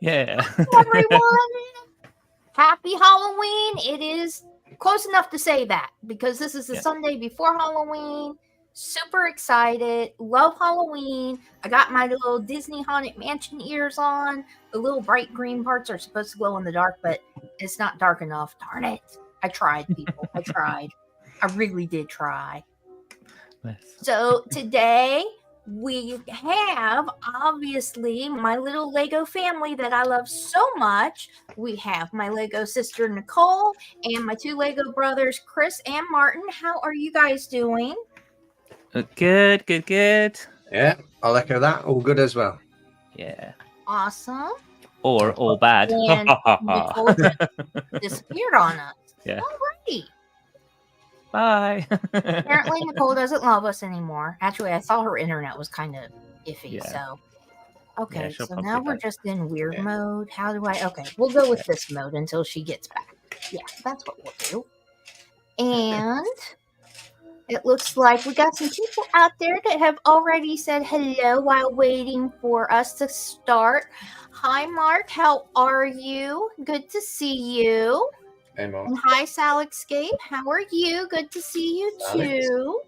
Yeah. Everyone, happy Halloween. It is close enough to say that because this is the Yeah. Sunday before Halloween. Super excited. Love Halloween. I got my little Disney Haunted Mansion ears on. The little bright green parts are supposed to glow in the dark, but it's not dark enough. Darn it. I tried, people. I tried. I really did try. Nice. So today we have obviously my little Lego family that I love so much. We have my Lego sister Nicole and my two Lego brothers Chris and Martin. How are you guys doing? Good, good, good. Yeah, I'll echo that. All good as well. Yeah. Awesome. Or all bad. And Nicole disappeared on us. Yeah. Alrighty. Bye. Apparently Nicole doesn't love us anymore. Actually, I saw her internet was kind of iffy, Yeah. so okay, Yeah, she'll so probably now we're back. just in weird Yeah. mode. How do I okay, we'll go with this mode until she gets back. Yeah, that's what we'll do. And it looks like we got some people out there that have already said hello while waiting for us to start. Hi Mark, how are you? Good to see you. Hey, Mark. And hi, Salexcape. How are you? Good to see you too.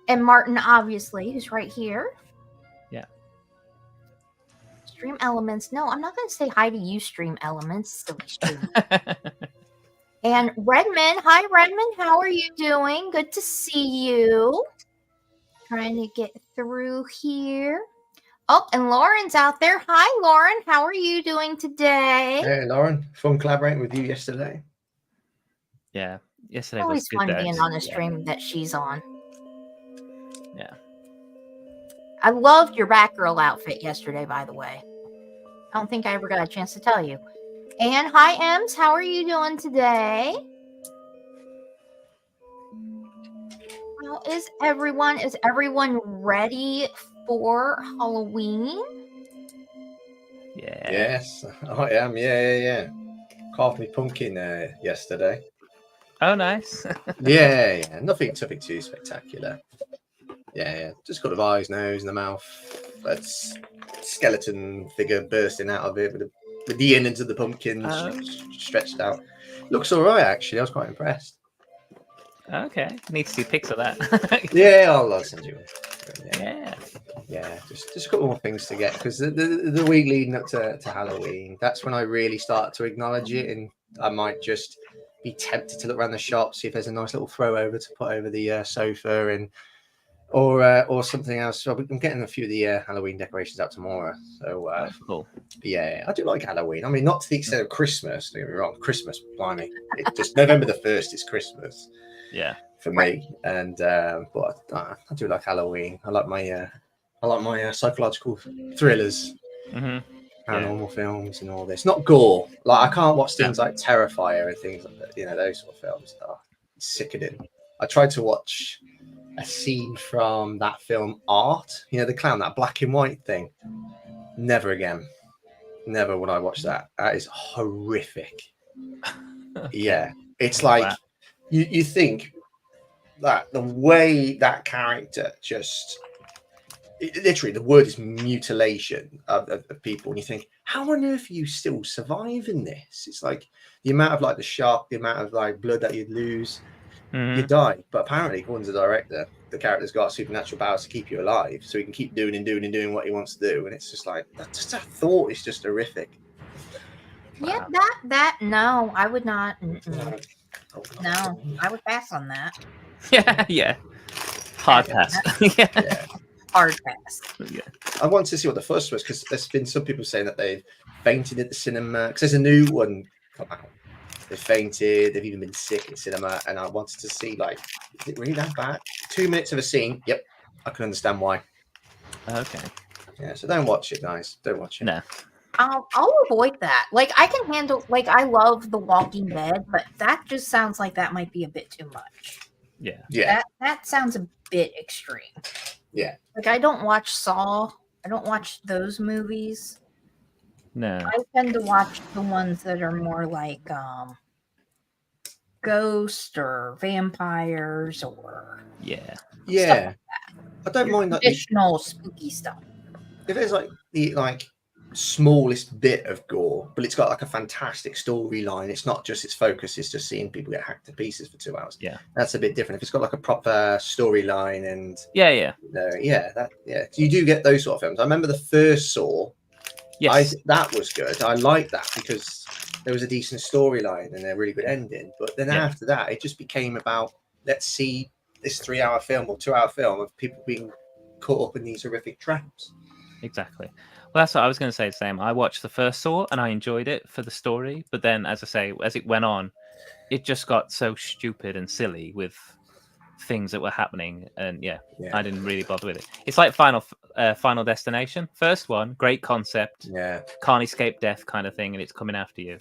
And Martin, obviously, who's right here. Yeah. Stream Elements. No, I'm not going to say hi to you, Stream Elements. Silly stream. And Redmond. Hi, Redmond. How are you doing? Good to see you. Trying to get through here. Oh, and Lauren's out there. Hi, Lauren. How are you doing today? Hey, Lauren. Fun collaborating with you yesterday. Yeah. Yesterday Always was good. fun days. being on a stream that she's on. Yeah. I loved your Batgirl outfit yesterday, by the way. I don't think I ever got a chance to tell you. And hi, Ems. How are you doing today? How is everyone? Is everyone ready for Halloween? Yeah. Yes, I am. Yeah. Carved me pumpkin yesterday. Oh, nice. Yeah. Nothing too spectacular. Yeah. Just got the eyes, nose, and the mouth. That's skeleton figure bursting out of it with the innards of the pumpkin stretched out. Looks all right, actually. I was quite impressed. Okay. Need to see pics of that. Yeah, I'll send you one. Yeah. Just a couple more things to get because the week leading up to Halloween, that's when I really start to acknowledge it, and I might just be tempted to look around the shop, see if there's a nice little throw over to put over the sofa and or something else. So I'm getting a few of the Halloween decorations out tomorrow. So Cool. yeah, I do like Halloween. I mean, not to the extent of Christmas. Don't get me wrong, Christmas, blimey, it's just November the 1st is Christmas. Yeah. For me, and but I do like Halloween. I like my psychological thrillers, paranormal films, and all this. Not gore. Like I can't watch things like Terrifier and things like that. You know, those sort of films are sickening. I tried to watch a scene from that film Art. You know, the clown, that black and white thing. Never again. Never would I watch that. That is horrific. Yeah, it's like you think that the way that character just literally the word is mutilation of people, and you think, how on earth are you still surviving this? It's like the amount of like the shock, the amount of like blood that you'd lose, you die. But apparently, according to the director, the character's got supernatural powers to keep you alive, so he can keep doing what he wants to do. And it's just like that thought is just horrific. Yeah, that no, I would not. No, I would pass on that. Yeah. Hard pass. Yeah. Hard pass. Yeah. I want to see what the fuss was because there's been some people saying that they've fainted at the cinema because there's a new one come out. They've fainted, they've even been sick in cinema, and I wanted to see, like, is it really that bad? 2 minutes of a scene, yep, I can understand why. Okay. Yeah, so don't watch it, guys. Don't watch it. No. I'll avoid that. Like, I can handle, like, I love The Walking Dead, but that just sounds like that might be a bit too much. Yeah. That sounds a bit extreme. Yeah. Like, I don't watch Saw. I don't watch those movies. No. I tend to watch the ones that are more like ghosts or vampires or Yeah. Yeah. I don't mind that traditional spooky stuff. if there's like smallest bit of gore, but it's got like a fantastic storyline. It's not just its focus is just seeing people get hacked to pieces for 2 hours. Yeah, that's a bit different. If it's got like a proper storyline and yeah. You do get those sort of films. I remember the first Saw. Yes, That was good. I liked that because there was a decent storyline and a really good ending. But then after that, it just became about, let's see this 3-hour film or 2-hour film of people being caught up in these horrific traps. exactly. Well, that's what I was going to say. The same. I watched the first Saw and I enjoyed it for the story, but then, as I say, as it went on, it just got so stupid and silly with things that were happening, and I didn't really bother with it. It's like Final Destination. First one, great concept, can't escape death kind of thing, and it's coming after you.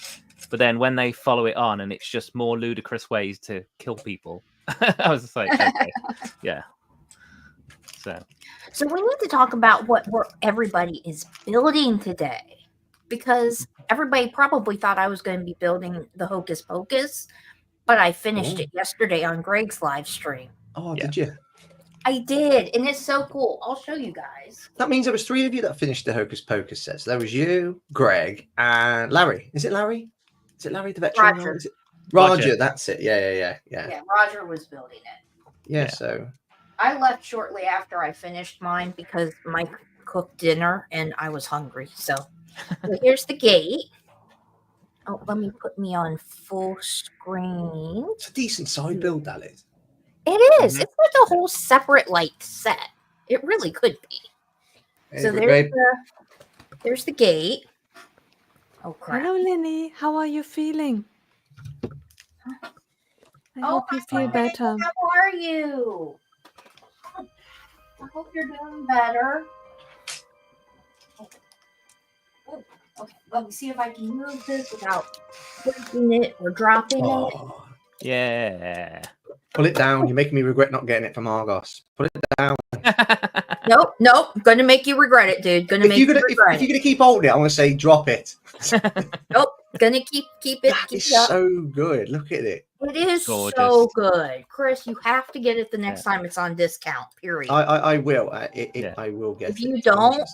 But then when they follow it on, and it's just more ludicrous ways to kill people, I was just like, okay, yeah. So we need to talk about what everybody is building today, because everybody probably thought I was going to be building the Hocus Pocus, but I finished it yesterday on Greg's live stream. Oh, did you? I did, and it's so cool. I'll show you guys. That means there was 3 of you that finished the Hocus Pocus set. So there was you, Greg, and Larry. Is it Larry? Is it Larry the veteran? Roger. Is it Roger? That's it. Yeah. Yeah, Roger was building it. Yeah. So I left shortly after I finished mine because Mike cooked dinner and I was hungry. So here's the gate. Oh, let me put me on full screen. It's a decent side build, that is. It is. Mm-hmm. It's like a whole separate set. It really could be. Hey, so there's the gate. Oh crap. Hello, Lenny. How are you feeling? I hope you feel better. How are you? I hope you're doing better. Okay, let me see if I can move this without breaking it or dropping it. Yeah. Pull it down. You're making me regret not getting it from Argos. Put it down. Nope. Gonna make you regret it, dude. If you're gonna keep holding it, I'm gonna say drop it. Nope. Gonna keep it. That is so good. Look at it. It is gorgeous. So good, Chris. You have to get it the next time it's on discount. Period. I will. I will get it. If you don't,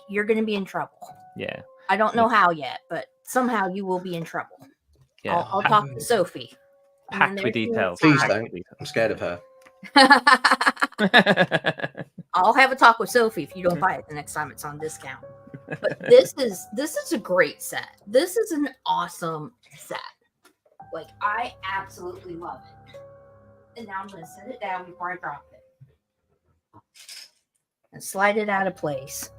you're gonna be in trouble. Yeah. I don't know how yet, but somehow you will be in trouble. Yeah. I'll talk to Sophie. Packed with details. Please don't. I'm scared of her. I'll have a talk with Sophie if you don't buy it the next time it's on discount. But this is a great set. This is an awesome set. I absolutely love it. And now I'm going to set it down before I drop it. And slide it out of place.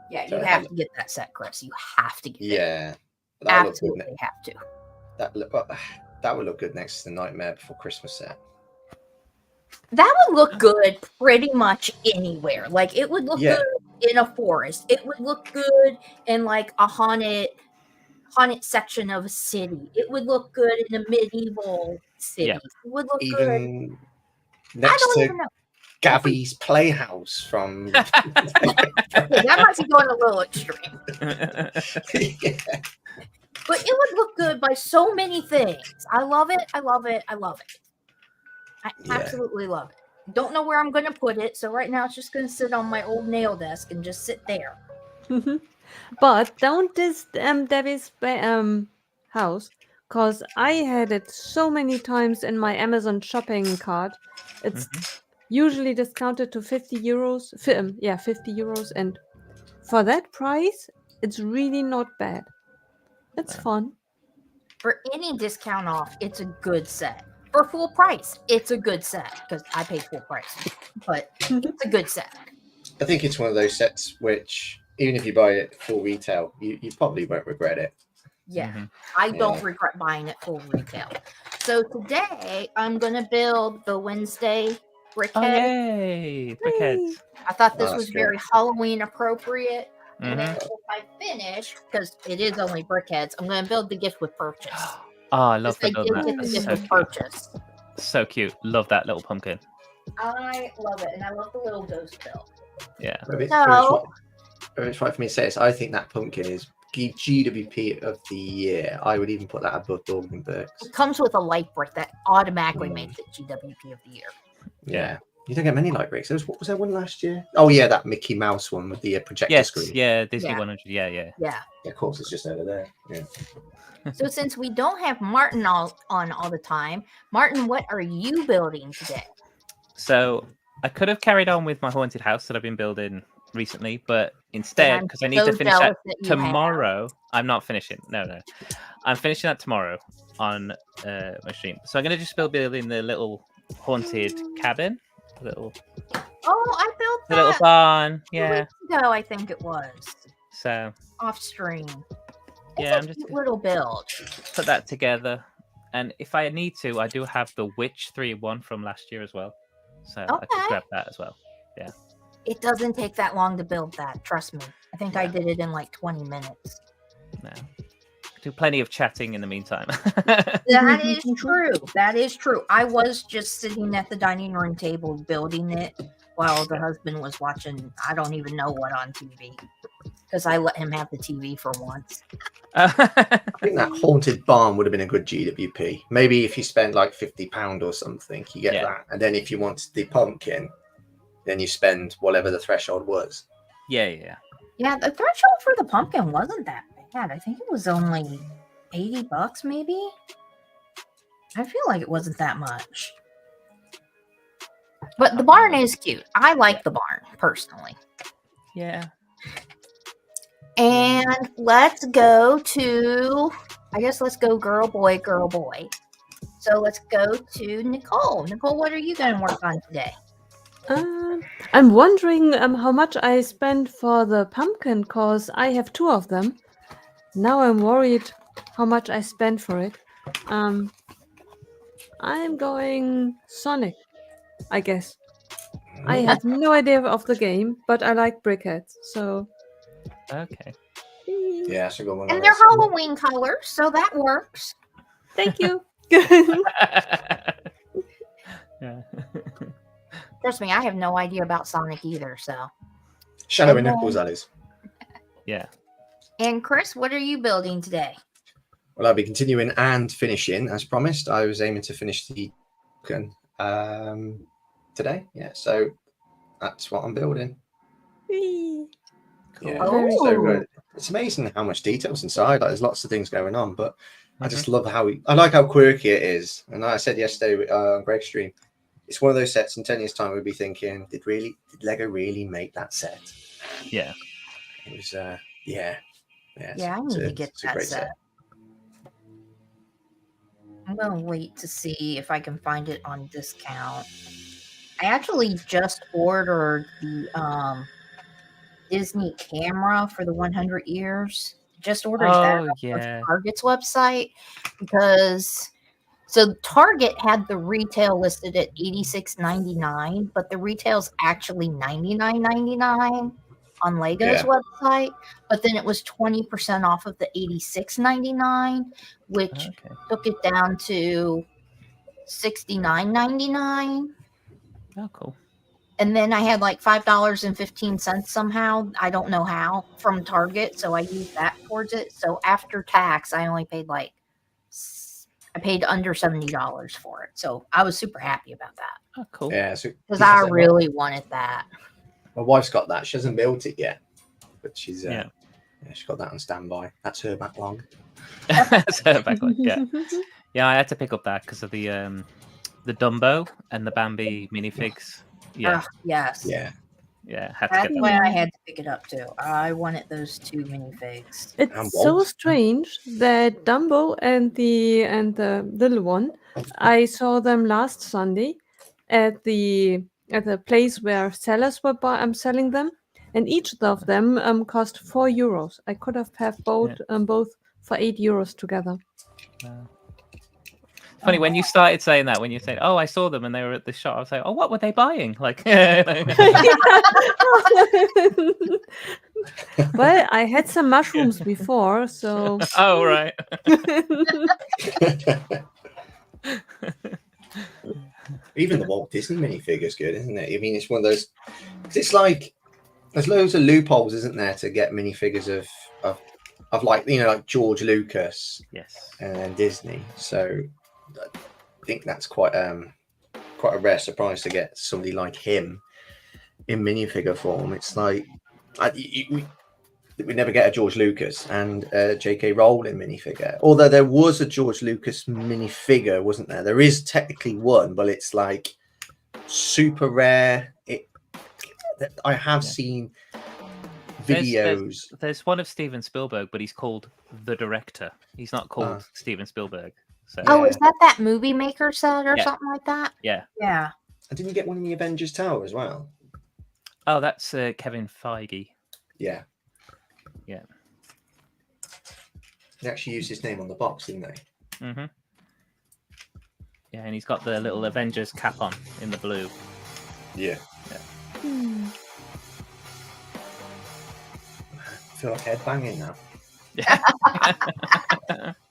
Yeah, you have to get that set, Chris. You have to get it. Yeah. Absolutely have to. That would look good next to the Nightmare Before Christmas set. That would look good pretty much anywhere. It would look good in a forest. It would look good in a haunted section of a city. It would look good in a medieval city. Yeah. It would look good next to Gabby's Playhouse from. That might be going a little extreme. Yeah. But it would look good by so many things. I love it. I absolutely love it. Don't know where I'm going to put it. So right now it's just going to sit on my old nail desk and just sit there. But don't diss Debbie's house, because I had it so many times in my Amazon shopping cart. It's usually discounted to 50 euros. 50 euros. And for that price, it's really not bad. It's fun. For any discount off, it's a good set. For full price, it's a good set because I paid full price. But it's a good set. I think it's one of those sets which, even if you buy it full retail, you probably won't regret it. Yeah, I don't regret buying it full retail. So today, I'm going to build the Wednesday brickhead. Oh, yay! Brickheads. I thought this was very Halloween appropriate. And then if I finish, because it is only brickheads, I'm going to build the gift with purchase. Oh, I love that. The gift with purchase. So cute. Love that little pumpkin. I love it. And I love the little ghost bill. Yeah. It's right for me to say this. I think that pumpkin is GWP of the year. I would even put that above Dorgan Burks. It comes with a light brick that automatically makes it GWP of the year. Yeah. You don't get many light bricks. What was there one last year? Oh yeah, that Mickey Mouse one with the projector screen. Yeah, Disney Yeah. 100. Yeah. Yeah. Of course, it's just over there. Yeah. So since we don't have Martin on all the time, Martin, what are you building today? So I could have carried on with my haunted house that I've been building recently, but instead, because I need to finish that tomorrow, I'm not finishing. No. I'm finishing that tomorrow on my stream. So I'm going to just building the little haunted cabin. I built that. The little barn. 2 weeks ago, I think it was. So off stream. I'm just a little build. Put that together, and if I need to, I do have the Witch 3-in-1 from last year as well. So I could grab that as well. Yeah. It doesn't take that long to build that. Trust me. I think I did it in like 20 minutes. No. Do plenty of chatting in the meantime. That is true. That is true. I was just sitting at the dining room table building it while the husband was watching, I don't even know what on TV. Because I let him have the TV for once. I think that haunted barn would have been a good GWP. Maybe if you spend like £50 or something, you get that. And then if you wanted the pumpkin, then you spend whatever the threshold was. Yeah. Yeah, the threshold for the pumpkin wasn't that bad. I think it was only $80 maybe. I feel like it wasn't that much. But the barn is cute. I like the barn personally. Yeah. And let's go to, let's go girl, boy. So let's go to Nicole. Nicole, what are you going to work on today? I'm wondering how much I spent for the pumpkin, because I have 2 of them. Now I'm worried how much I spent for it. I'm going Sonic, I guess. I have no idea of the game, but I like brickheads, so... Okay. Yeah, so go one. And they're Halloween colors, so that works. Thank you. Yeah. Trust me, I have no idea about Sonic either, so. Shadow and Knuckles, that is. Yeah. And Chris, what are you building today? Well, I'll be continuing and finishing, as promised. I was aiming to finish the today. Yeah, so that's what I'm building. Cool. Yeah, so good. It's amazing how much detail's inside. Like, there's lots of things going on, but I just love I like how quirky it is. And like I said yesterday on Greg's stream, it's one of those sets in 10 years' time we'd be thinking, did Lego really make that set? Yeah. It was, yeah, I need to get that set. I'm going to wait to see if I can find it on discount. I actually just ordered the Disney camera for the 100 years. Just ordered that on Target's website because Target had the retail listed at $86.99, but the retail's actually $99.99 on Lego's website. But then it was 20% off of the $86.99, which took it down to $69.99. Oh, cool. And then I had like $5.15 somehow. I don't know how from Target. So I used that towards it. So after tax, I only paid I paid under $70 for it. So I was super happy about that. Oh, cool. Yeah. Because I really wanted that. My wife's got that. She hasn't built it yet, but she's she's got that on standby. That's her backlog. That's her backlog. Yeah. Yeah, I had to pick up that because of the Dumbo and the Bambi minifigs. Yeah. Yes. Yeah. Yeah. That's why I had to pick it up too. I wanted those 2 minifigs. It's so strange that Dumbo and the little one, I saw them last Sunday at the place where sellers were selling them, and each of them cost €4. I could have both for €8 together. Funny when you started saying that, when you said, "Oh, I saw them and they were at the shop," I was like, "Oh, what were they buying?" Like, well, I had some mushrooms before, so. Oh, right. Even the Walt Disney minifigure is good, isn't it? I mean, it's one of those. It's like there's loads of loopholes, isn't there, to get minifigures of like like George Lucas, yes, and Disney. So I think that's quite quite a rare surprise to get somebody like him in minifigure form. It's like we never get a George Lucas and J.K. Rowling minifigure. Although there was a George Lucas minifigure, wasn't there? There is technically one, but it's like super rare. I have seen videos. There's one of Steven Spielberg, but he's called the director. He's not called Steven Spielberg. So. Oh, is that movie maker set or something like that? Yeah. Yeah. And didn't you get one in the Avengers Tower as well? Oh, that's Kevin Feige. Yeah. Yeah. They actually used his name on the box, didn't they? Mm-hmm. Yeah, and he's got the little Avengers cap on in the blue. Yeah. Hmm. I feel like headbanging now. Yeah.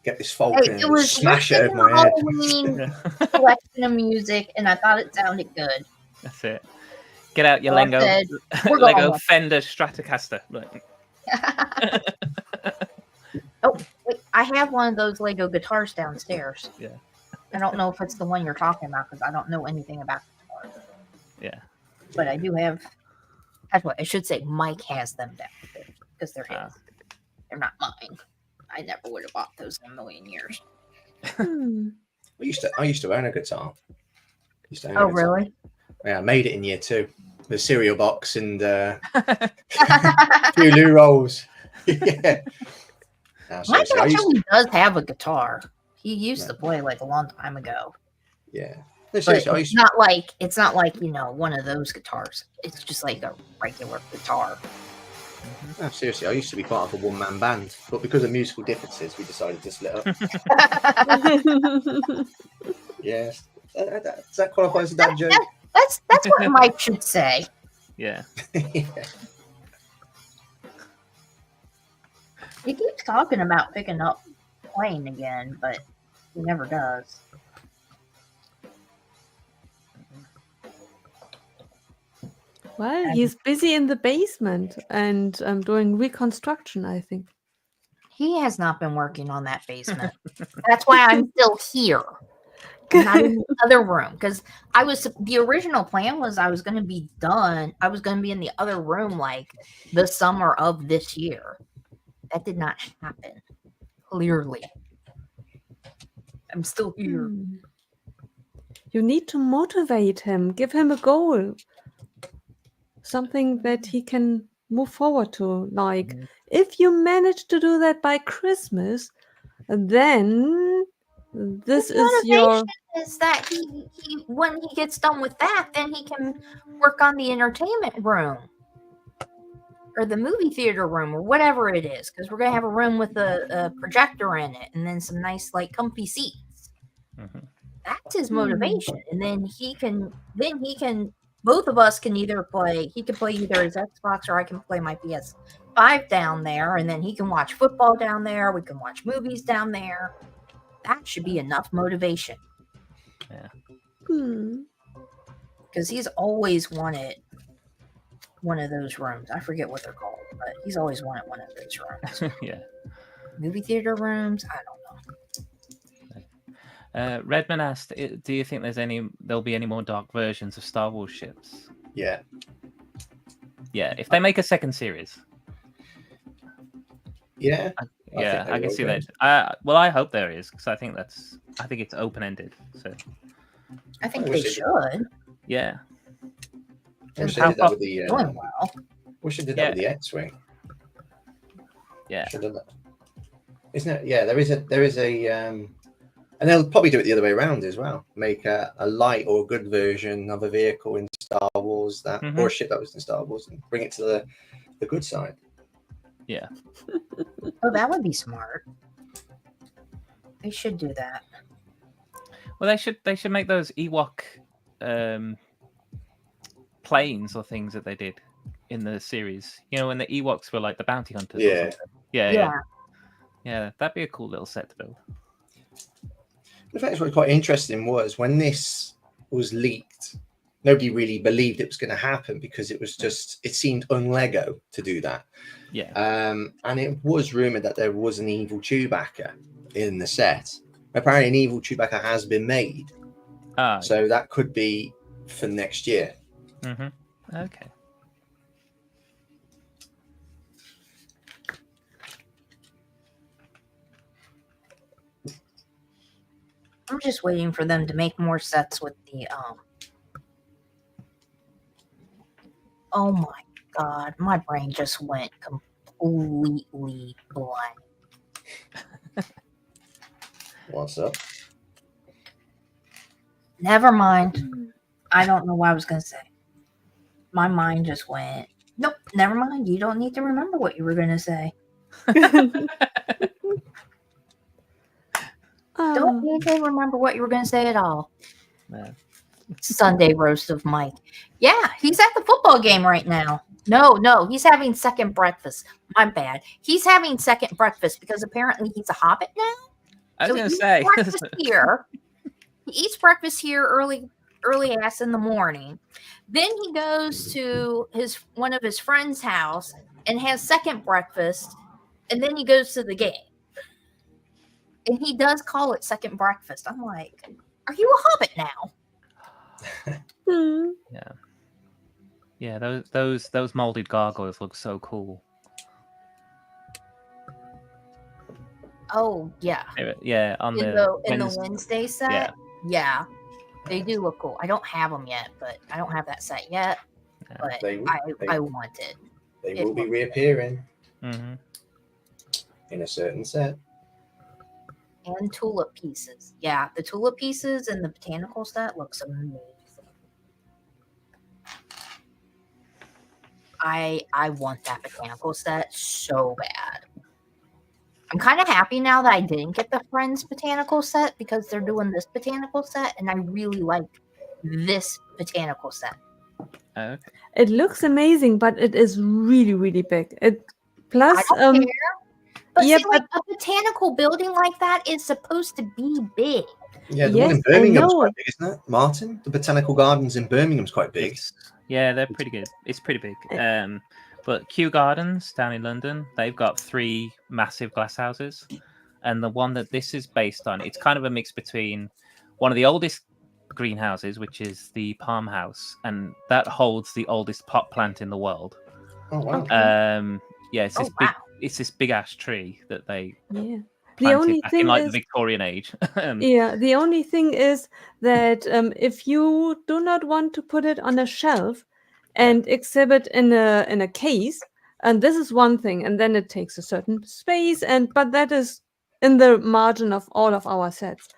Get this Falcon It was smash it over my head. Halloween collection of music, and I thought it sounded good. That's it. Get out your Well Lego, said. We're Lego going. Fender Stratocaster. Look. Oh, wait, I have one of those Lego guitars downstairs. Yeah. I don't know if it's the one you're talking about because I don't know anything about guitars. Yeah. But I do have. That's what I should say. Mike has them downstairs because they're his. They're not mine. I never would have bought those in a million years. Hmm. I used to own a guitar. Oh, really? Yeah, I made it in year 2 with a cereal box and a few loo rolls. Yeah. Mike actually does have a guitar. He used to play like a long time ago. Yeah. No, But it's not like one of those guitars. It's just like a regular guitar. No, seriously, I used to be part of a one-man band, but because of musical differences, we decided to split up. Yes. Does that qualify as a dad joke? That's what Mike should say. Yeah. Yeah. He keeps talking about picking up playing again, but he never does. Well, he's busy in the basement and doing reconstruction, I think. He has not been working on that basement. That's why I'm still here. I'm not in the other room because the original plan was I was going to be done. I was going to be in the other room like the summer of this year. That did not happen. Clearly. I'm still here. You need to motivate him, give him a goal. Something that he can move forward to. Like, if you manage to do that by Christmas, then this His is your... motivation is that he when he gets done with that, then he can work on the entertainment room or the movie theater room or whatever it is, because we're gonna have a room with a projector in it and then some nice like comfy seats. That's his motivation, and then he can both of us can either play. He can play either his Xbox or I can play my PS5 down there, and then he can watch football down there. We can watch movies down there. That should be enough motivation. Yeah. Because he's always wanted one of those rooms. I forget what they're called, but he's always wanted one of those rooms. Yeah. Movie theater rooms? I don't know. Redman asked, "Do you think there'll be any more dark versions of Star Wars ships?" Yeah. Yeah, if they make a second series. Yeah. I can see that. Well, I hope there is because I think it's open ended. So. I think they should. Yeah. I wish they did that with the. Doing well. Wish they did that with the X-wing. Yeah. Should have done that. Isn't it? Yeah, there is a. And they'll probably do it the other way around as well. Make a light or a good version of a vehicle in Star Wars or a ship that was in Star Wars and bring it to the good side. Yeah. Oh, that would be smart. They should do that. Well, they should make those Ewok planes or things that they did in the series. You know, when the Ewoks were like the bounty hunters. Yeah. Yeah, that'd be a cool little set to build. In fact, what was quite interesting was when this was leaked, nobody really believed it was going to happen because it seemed un-Lego to do that. Yeah. And it was rumored that there was an evil Chewbacca in the set. Apparently, an evil Chewbacca has been made. So that could be for next year. Okay. I'm just waiting for them to make more sets with the Oh my god, my brain just went completely blank. What's up? Never mind. I don't know what I was gonna say. My mind just went, nope, never mind. You don't need to remember what you were gonna say. Don't need to remember what you were gonna say at all. No. Sunday roast of Mike. Yeah, he's at the football game right now. No, he's having second breakfast. My bad. He's having second breakfast because apparently he's a hobbit now. I was So going he to say. eats breakfast here. He eats breakfast here early ass in the morning. Then he goes to one of his friend's house and has second breakfast, and then he goes to the game. And he does call it second breakfast. I'm like, are you a hobbit now? Yeah, those molded gargoyles look so cool. Oh yeah, yeah. On in the Wednesday set, yeah, they do look cool. I don't have them yet, but I don't have that set yet. Yeah. But I want it. They will be reappearing in a certain set. And tulip pieces. Yeah, the tulip pieces and the botanical set looks amazing. I want that botanical set so bad. I'm kind of happy now that I didn't get the Friends botanical set because they're doing this botanical set, and I really like this botanical set. Okay. It looks amazing, but it is really, really big. Plus, I don't care. But see, like a botanical building like that is supposed to be big. Yeah, the one in Birmingham's quite big, isn't it, Martin? The botanical gardens in Birmingham's quite big. Yeah, they're pretty good. It's pretty big. But Kew Gardens down in London, they've got 3 massive glass houses, and the one that this is based on, it's kind of a mix between one of the oldest greenhouses, which is the Palm House, and that holds the oldest pot plant in the world. Oh wow! Yeah, it's this big. It's this big ash tree that they the only back thing in like is, the Victorian age. The only thing is that if you do not want to put it on a shelf and exhibit in a case, and this is one thing, and then it takes a certain space, but that is in the margin of all of our sets.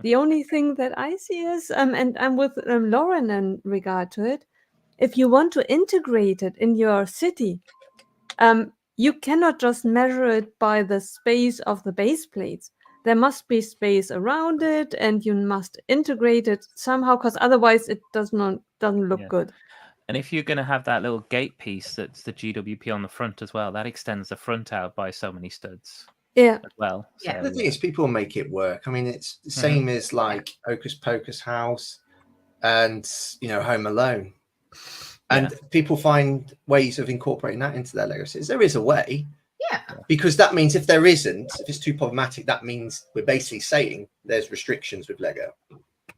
The only thing that I see is, and I'm with Lauren in regard to it, if you want to integrate it in your city, you cannot just measure it by the space of the base plates. There must be space around it, and you must integrate it somehow, because otherwise it doesn't look good. And if you're going to have that little gate piece that's the GWP on the front as well, that extends the front out by so many studs. Yeah. As well. Yeah. The thing is, people make it work. I mean, it's the same as like Hocus Pocus House and Home Alone. And people find ways of incorporating that into their Lego sets. There is a way. Yeah. Because that means if it's too problematic, that means we're basically saying there's restrictions with Lego.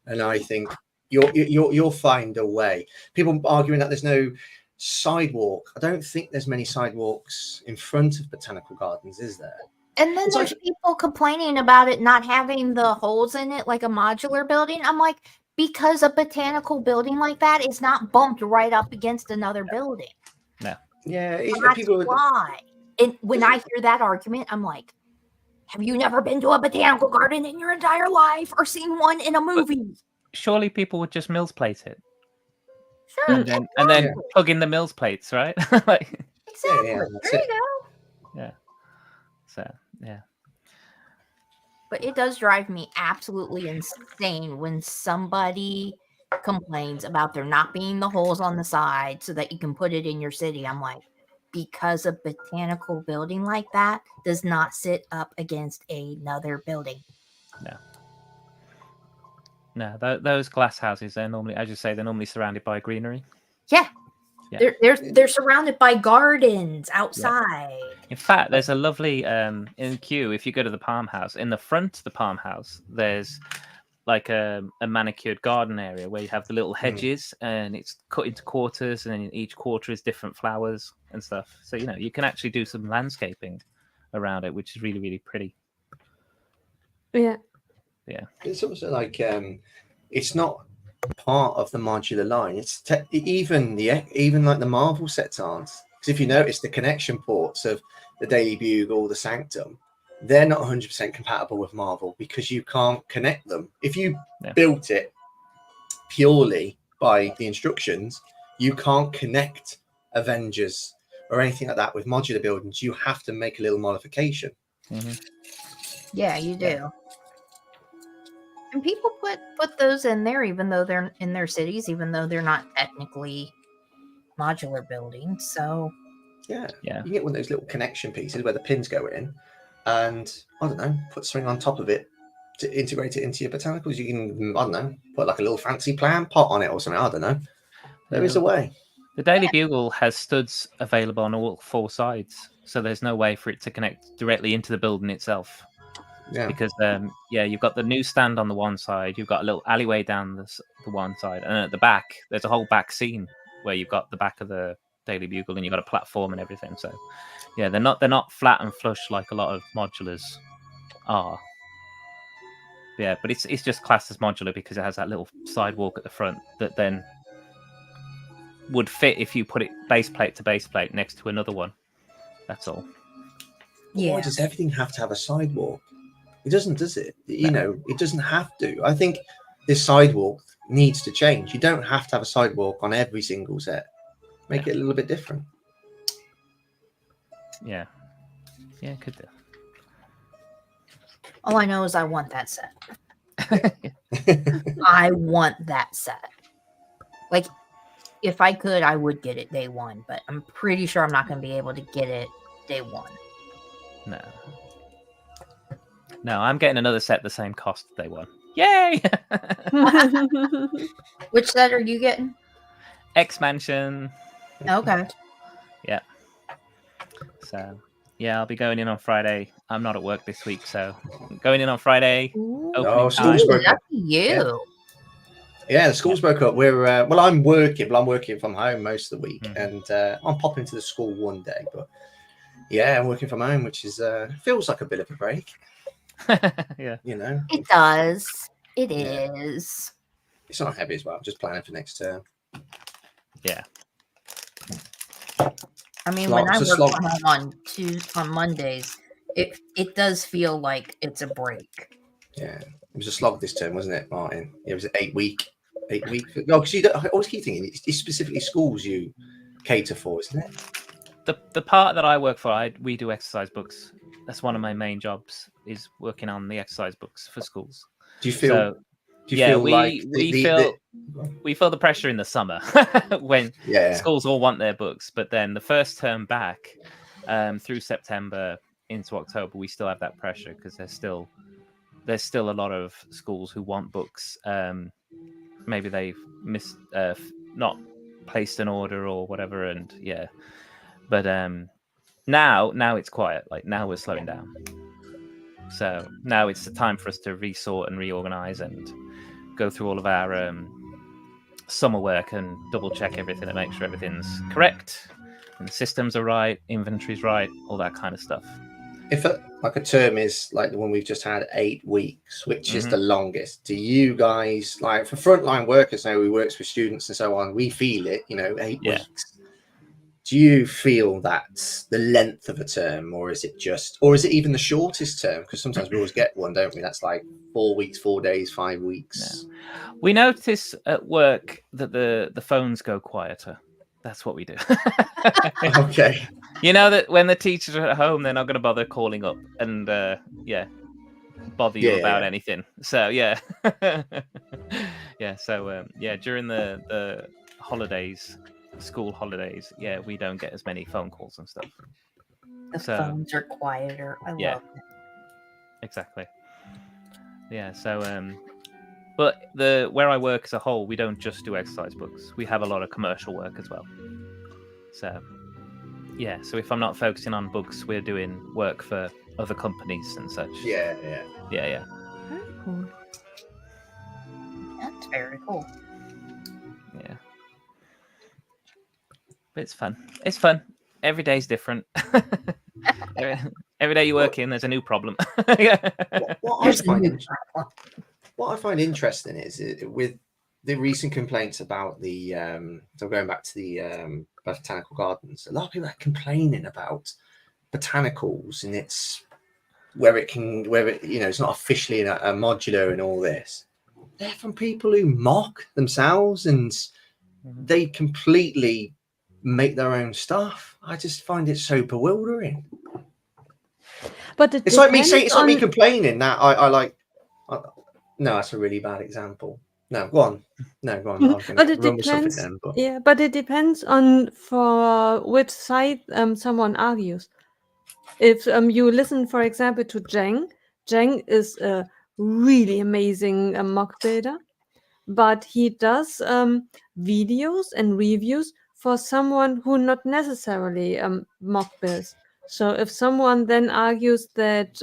And I think you'll find a way. People arguing that there's no sidewalk. I don't think there's many sidewalks in front of botanical gardens, is there? And then there's people complaining about it not having the holes in it like a modular building. I'm like, because a botanical building like that is not bumped right up against another building. No. Yeah. That's why. And when I hear that argument, I'm like, have you never been to a botanical garden in your entire life or seen one in a movie? But surely people would just Mills plate it. Sure. And then plug in the Mills plates, right? Exactly. Yeah, there you go. Yeah. So, yeah. But it does drive me absolutely insane when somebody complains about there not being the holes on the side so that you can put it in your city. I'm like, because a botanical building like that does not sit up against another building. No, those glass houses, they're normally, as you say, they're normally surrounded by greenery. Yeah. They're surrounded by gardens outside. Yeah. In fact, there's a lovely in Kew. If you go to the Palm House, in the front of the Palm House, there's like a manicured garden area where you have the little hedges and it's cut into quarters, and then each quarter is different flowers and stuff. So you can actually do some landscaping around it, which is really, really pretty. Yeah. It's also like it's not part of the modular line. It's even like the Marvel sets aren't. Because if you notice, the connection ports of the Daily Bugle, the Sanctum, they're not 100% compatible with Marvel because you can't connect them. If you built it purely by the instructions, you can't connect Avengers or anything like that with modular buildings. You have to make a little modification. Yeah, you do. And people put those in there, even though they're in their cities, even though they're not technically modular buildings. So yeah, you can get one of those little connection pieces where the pins go in, and I don't know, put something on top of it to integrate it into your botanicals. You can, I don't know, put like a little fancy plant pot on it or something. I don't know. There is a way. The Daily Bugle has studs available on all 4 sides, so there's no way for it to connect directly into the building itself. Yeah. Because you've got the newsstand on the one side, you've got a little alleyway down the one side, and at the back there's a whole back scene where you've got the back of the Daily Bugle and you've got a platform and everything. So yeah, they're not flat and flush like a lot of modulars are. Yeah, but it's just classed as modular because it has that little sidewalk at the front that then would fit if you put it base plate to base plate next to another one. That's all. yeah. Why does everything have to have a sidewalk? It doesn't, does it? It doesn't have to. I think this sidewalk needs to change. You don't have to have a sidewalk on every single set. Make it a little bit different. Yeah, could do. All I know is I want that set. I want that set. Like, if I could, I would get it day one, but I'm pretty sure I'm not going to be able to get it day one. No, I'm getting another set the same cost day one. Yay! Which set are you getting? X-Mansion. Okay. Yeah. So, yeah, I'll be going in on Friday. I'm not at work this week, so I'm going in on Friday. School's broke up. You. Yeah, the school's broke up. We're I'm working, but I'm working from home most of the week, and I'm popping to the school one day. But yeah, I'm working from home, which is feels like a bit of a break. Yeah, it does. It is. It's not heavy as well. I'm just planning for next term. Yeah. I mean, when I work from home on Mondays, it does feel like it's a break. Yeah, it was a slog this term, wasn't it, Martin? It was 8 week. 8 weeks. No, because I always keep thinking it's specifically schools you cater for, isn't it? The part that I work for, we do exercise books. That's one of my main jobs, is working on the exercise books for schools. Do you feel? We feel the pressure in the summer when schools all want their books, but then the first term back through September into October, we still have that pressure because there's still a lot of schools who want books. Maybe they've not placed an order or whatever, and but now it's quiet. Like now we're slowing down, so now it's the time for us to resort and reorganize and go through all of our summer work and double check everything and make sure everything's correct and the systems are right, inventory's right, all that kind of stuff. If a term is like the one we've just had, 8 weeks, which is the longest, do you guys, like for frontline workers now, who works with students and so on, we feel it, 8 weeks. Do you feel that's the length of a term, or is it even the shortest term? Because sometimes we always get one, don't we? That's like 4 weeks, 4 days, 5 weeks. Yeah. We notice at work that the phones go quieter. That's what we do. Okay. That when the teachers are at home, they're not going to bother calling up and bother you about anything. So So during the holidays, school holidays, we don't get as many phone calls and stuff. The phones are quieter. I love it. Exactly. Yeah. So but where I work as a whole, we don't just do exercise books. We have a lot of commercial work as well. So so if I'm not focusing on books, we're doing work for other companies and such. Yeah. Very cool. It's very cool. Yeah. But it's fun. It's fun. Every day's different. Every day you work in, there's a new problem. What I find interesting is with the recent complaints about the so going back to the botanical gardens, a lot of people are complaining about botanicals and it's where it it's not officially a modular and all this. They're from people who mock themselves and they completely make their own stuff. I just find it so bewildering. But It's like me saying, it's like me complaining that I like. No, that's a really bad example. No, go on. No, go on. But it depends. Then, but... Yeah, but it depends on for which side someone argues. If you listen, for example, to Zheng is a really amazing mock builder, but he does videos and reviews for someone who not necessarily mock builds. So if someone then argues that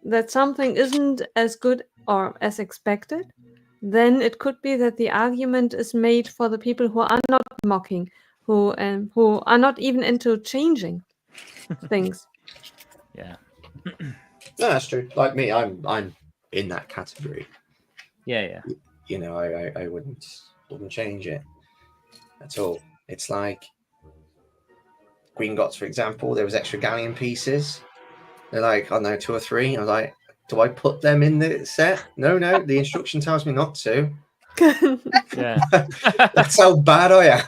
that something isn't as good or as expected, then it could be that the argument is made for the people who are not mocking, who are not even into changing things. Yeah. No, that's true. Like me, I'm in that category. Yeah. You know, I wouldn't change it at all. It's like Green Gots, for example. There was extra galleon pieces. They're like, I don't know, 2 or 3. I was like, do I put them in the set? No. The instruction tells me not to. Yeah. That's how bad I am.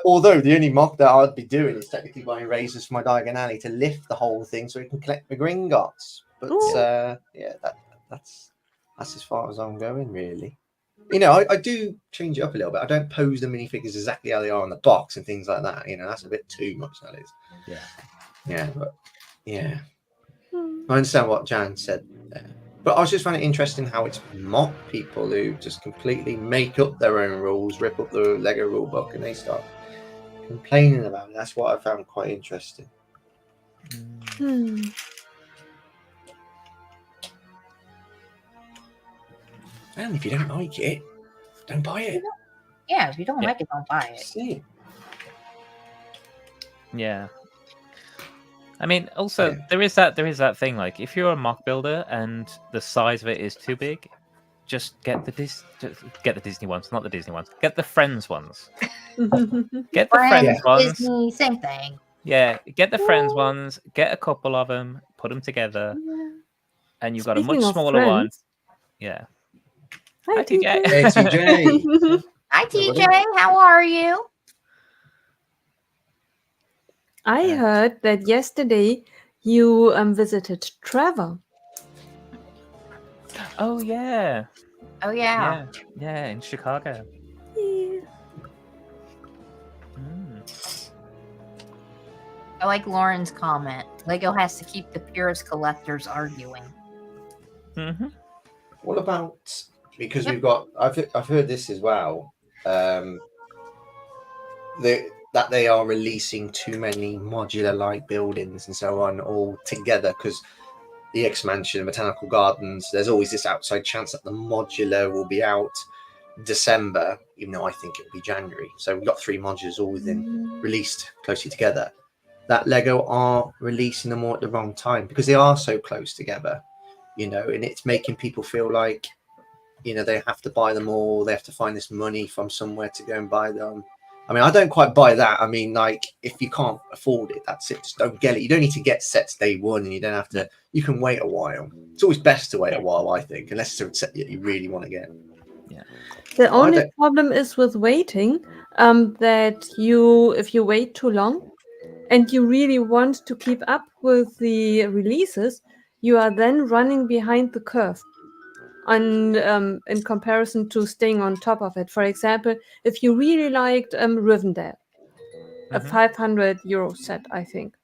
Although the only mock that I'd be doing is technically buying razors for my Diagon Alley to lift the whole thing so it can collect the Gringotts. But that's as far as I'm going, really. You know, I do change it up a little bit. I don't pose the minifigures exactly how they are on the box and things like that. You know, that's a bit too much, that is. Yeah, but yeah. I understand what Jan said there. But I was just finding it interesting how it's mock people who just completely make up their own rules, rip up the Lego rule book, and they start complaining about it. That's what I found quite interesting. And if you don't like it, don't buy it. Yeah, if you don't like it, don't buy it. See? Yeah. I mean, also there is that thing. Like, if you're a mock builder and the size of it is too big, just get the Disney ones, not the Disney ones. Get the Friends ones. Get the Friends ones. Disney, same thing. Yeah, get the Friends ones. Get a couple of them, put them together, and you've got a much smaller one. Yeah. Hi, TJ. Hey, TJ. Hi, TJ. How are you? I heard that yesterday you visited Trevor. Oh yeah. Oh yeah. Yeah, in Chicago. Yeah. I like Lauren's comment. Lego has to keep the purist collectors arguing. What about, because we've got, I've heard this as well, that they are releasing too many modular-like buildings and so on all together, because the X-Mansion and Botanical Gardens, there's always this outside chance that the modular will be out December, even though I think it will be January. So we've got 3 modulars all within released closely together. That Lego are releasing them all at the wrong time because they are so close together, you know, and it's making people feel like, you know, they have to buy them all. They have to find this money from somewhere to go and buy them. I mean, I don't quite buy that. I mean, like, if you can't afford it, that's it. Just don't get it. You don't need to get sets day one, and you don't have to. You can wait a while. It's always best to wait a while, I think, unless it's a set that you really want to get. Yeah. The only problem is with waiting, that if you wait too long, and you really want to keep up with the releases, you are then running behind the curve. In comparison to staying on top of it. For example, if you really liked Rivendell, a 500 euro set, I think.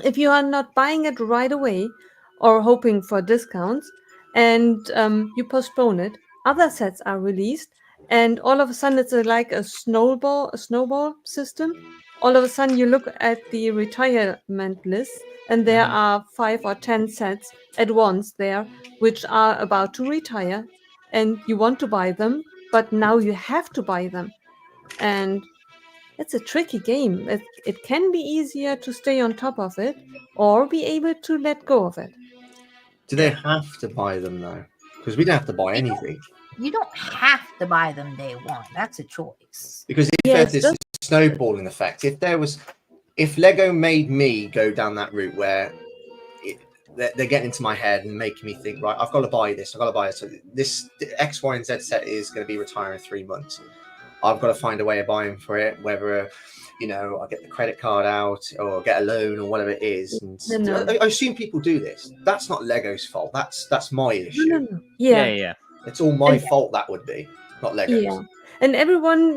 If you are not buying it right away or hoping for discounts and you postpone it, other sets are released and all of a sudden it's like a snowball system. All of a sudden you look at the retirement list, and there are 5 or 10 sets at once there which are about to retire, and you want to buy them, but now you have to buy them. And it's a tricky game. It can be easier to stay on top of it or be able to let go of it. Do they have to buy them though? Because we don't have to buy anything. You don't have to buy them day one. That's a choice. Because if Yes, there's this snowballing effect, if Lego made me go down that route where they're getting into my head and making me think, right, I've got to buy this, I've got to buy it. So this X, Y, and Z set is going to be retiring in 3 months. I've got to find a way of buying for it, whether I get the credit card out or get a loan or whatever it is. And No. I've seen people do this. That's not Lego's fault. That's my issue. No. Yeah. It's all my fault. That would be, not Lego's. Yeah, and everyone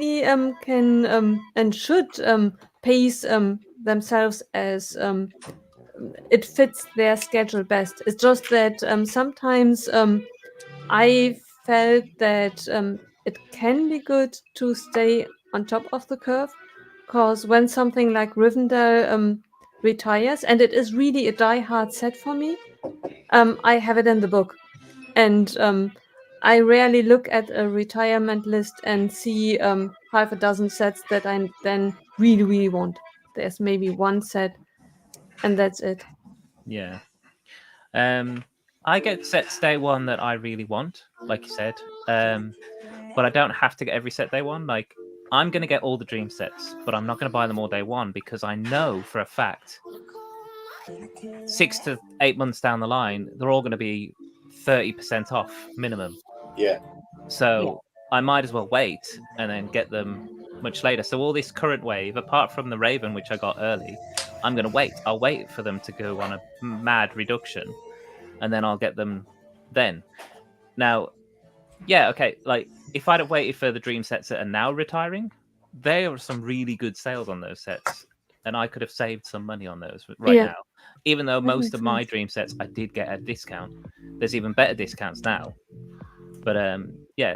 can and should pace themselves as it fits their schedule best. It's just that sometimes I felt that it can be good to stay on top of the curve, because when something like Rivendell retires, and it is really a die-hard set for me, I have it in the book, and I rarely look at a retirement list and see half a dozen sets that I then really, really want. There's maybe one set, and that's it. Yeah. I get sets day one that I really want, like you said. But I don't have to get every set day one. Like, I'm going to get all the dream sets, but I'm not going to buy them all day one because I know for a fact 6 to 8 months down the line, they're all going to be 30% off minimum. Yeah. So I might as well wait and then get them much later. So all this current wave, apart from the Raven, which I got early, I'm going to wait. I'll wait for them to go on a mad reduction, and then I'll get them then. Now, yeah, okay, like, if I'd have waited for the dream sets that are now retiring, there are some really good sales on those sets, and I could have saved some money on those now. Even though most of my dream sets I did get at discount, there's even better discounts now. But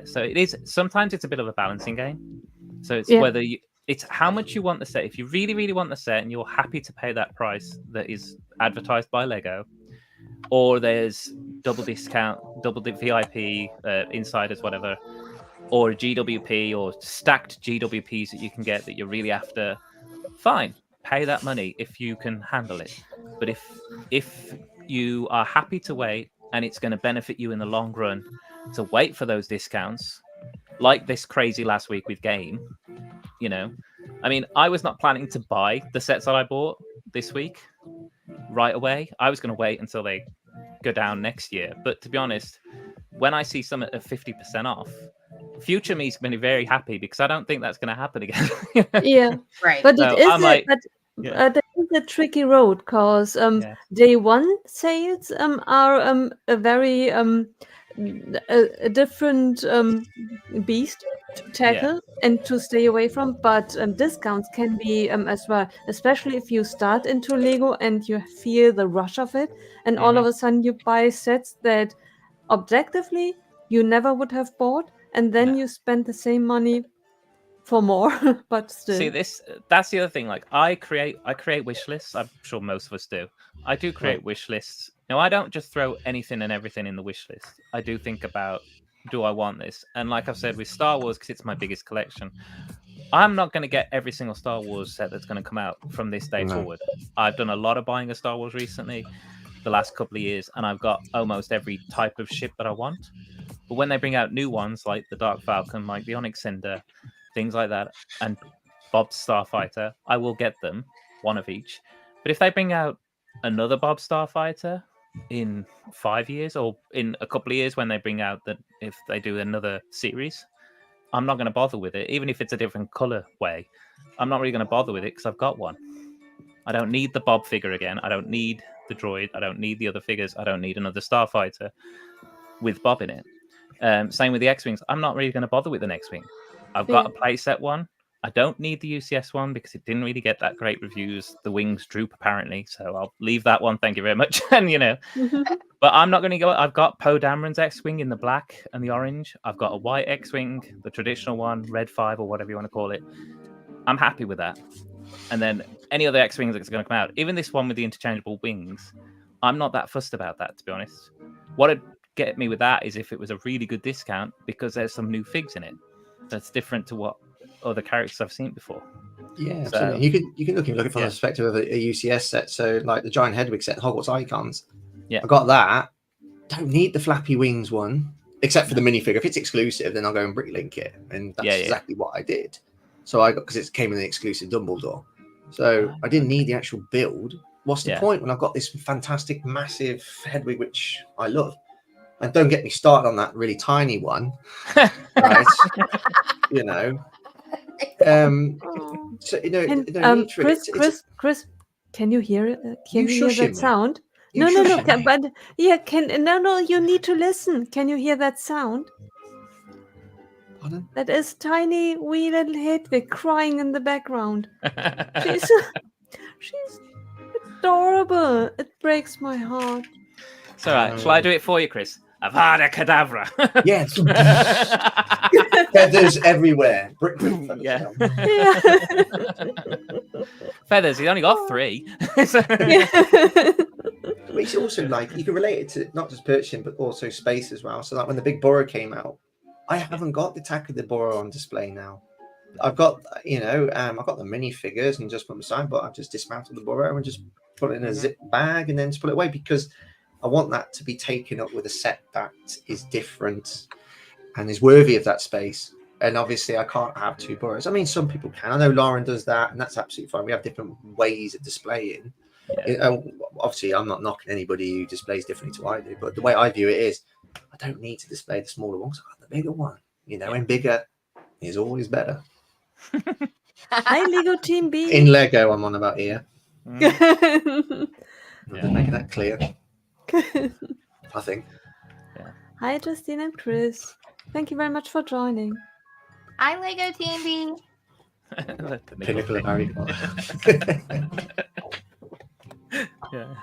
so it is. Sometimes it's a bit of a balancing game. So it's whether it's how much you want the set. If you really, really want the set and you're happy to pay that price that is advertised by Lego, or there's double discount, double VIP, insiders, whatever, or a GWP or stacked GWPs that you can get that you're really after, fine, pay that money if you can handle it. But if you are happy to wait and it's going to benefit you in the long run to wait for those discounts, like this crazy last week with Game, I mean, I was not planning to buy the sets that I bought this week right away. I was going to wait until they go down next year. But to be honest, when I see some at 50% off, future me's going to be very happy because I don't think that's going to happen again. Yeah, Right. but So it is I'm like, that is a tricky road, because day one sales are a very a different beast to tackle and to stay away from. But discounts can be as well, especially if you start into Lego and you feel the rush of it, and all of a sudden you buy sets that objectively you never would have bought, and then you spend the same money for more. But still, see, that's the other thing. Like, I create wish lists. I'm sure most of us do. I do create wish lists. Now, I don't just throw anything and everything in the wish list. I do think about, do I want this? And like I've said with Star Wars, because it's my biggest collection, I'm not going to get every single Star Wars set that's going to come out from this day forward. I've done a lot of buying of Star Wars recently, the last couple of years, and I've got almost every type of ship that I want. But when they bring out new ones, like the Dark Falcon, like the Onyx Cinder, things like that, and Bob's Starfighter, I will get them, one of each. But if they bring out another Bob Starfighter in 5 years, or in a couple of years when they bring out if they do another series, I'm not going to bother with it, even if it's a different color way. I'm not really going to bother with it because I've got one. I don't need the Bob figure again. I don't need the droid. I don't need the other figures. I don't need another Starfighter with Bob in it. Same with the X-Wings. I'm not really going to bother with the X-Wing. I've got a playset one. I don't need the UCS one because it didn't really get that great reviews. The wings droop apparently, so I'll leave that one. Thank you very much. And but I'm not going to go. I've got Poe Dameron's X-wing in the black and the orange. I've got a white X-wing, the traditional one, Red 5 or whatever you want to call it. I'm happy with that. And then any other X-wings that's going to come out, even this one with the interchangeable wings, I'm not that fussed about that, to be honest. What would get me with that is if it was a really good discount because there's some new figs in it that's different to what other characters I've seen before. Yeah, So, absolutely. You can look at it from the perspective of a UCS set. So, like the Giant Hedwig set, Hogwarts Icons. Yeah, I got that. Don't need the flappy wings one, except for the minifigure. If it's exclusive, then I'll go and bricklink it, and that's exactly what I did. So I got, because it came in an exclusive Dumbledore, so I didn't need the actual build. What's the point when I've got this fantastic, massive Hedwig, which I love? And don't get me started on that really tiny one, right? You know. So you know, Chris, can you hear it? Can you hear that sound? No. But no. You need to listen. Can you hear that sound? Pardon? That is tiny wee little Hedwig crying in the background. She's adorable. It breaks my heart. It's all right. Shall I do it for you, Chris? Avada Kedavra. Yeah. Feathers everywhere. Yeah. Feathers. He's only got 3. But it's also like you can relate it to not just purchasing but also space as well. So like when the big Burrow came out, I haven't got the Attack of the Burrow on display now. I've got I've got the minifigures and just put them aside, but I've just dismantled the Burrow and just put it in a zip bag and then just put it away because I want that to be taken up with a set that is different and is worthy of that space. And obviously I can't have 2 Burrows. I mean, some people can. I know Lauren does that, and that's absolutely fine. We have different ways of displaying. Obviously, I'm not knocking anybody who displays differently to I do, but the way I view it is, I don't need to display the smaller ones. I got the bigger one, and bigger is always better. Hi, Lego Team B. In Lego, I'm on about here. Just making that clear. I think. Yeah. Hi, Justine and Chris. Thank you very much for joining. Hi, Lego Team B. Pinnacle of Harry Potter. Yeah.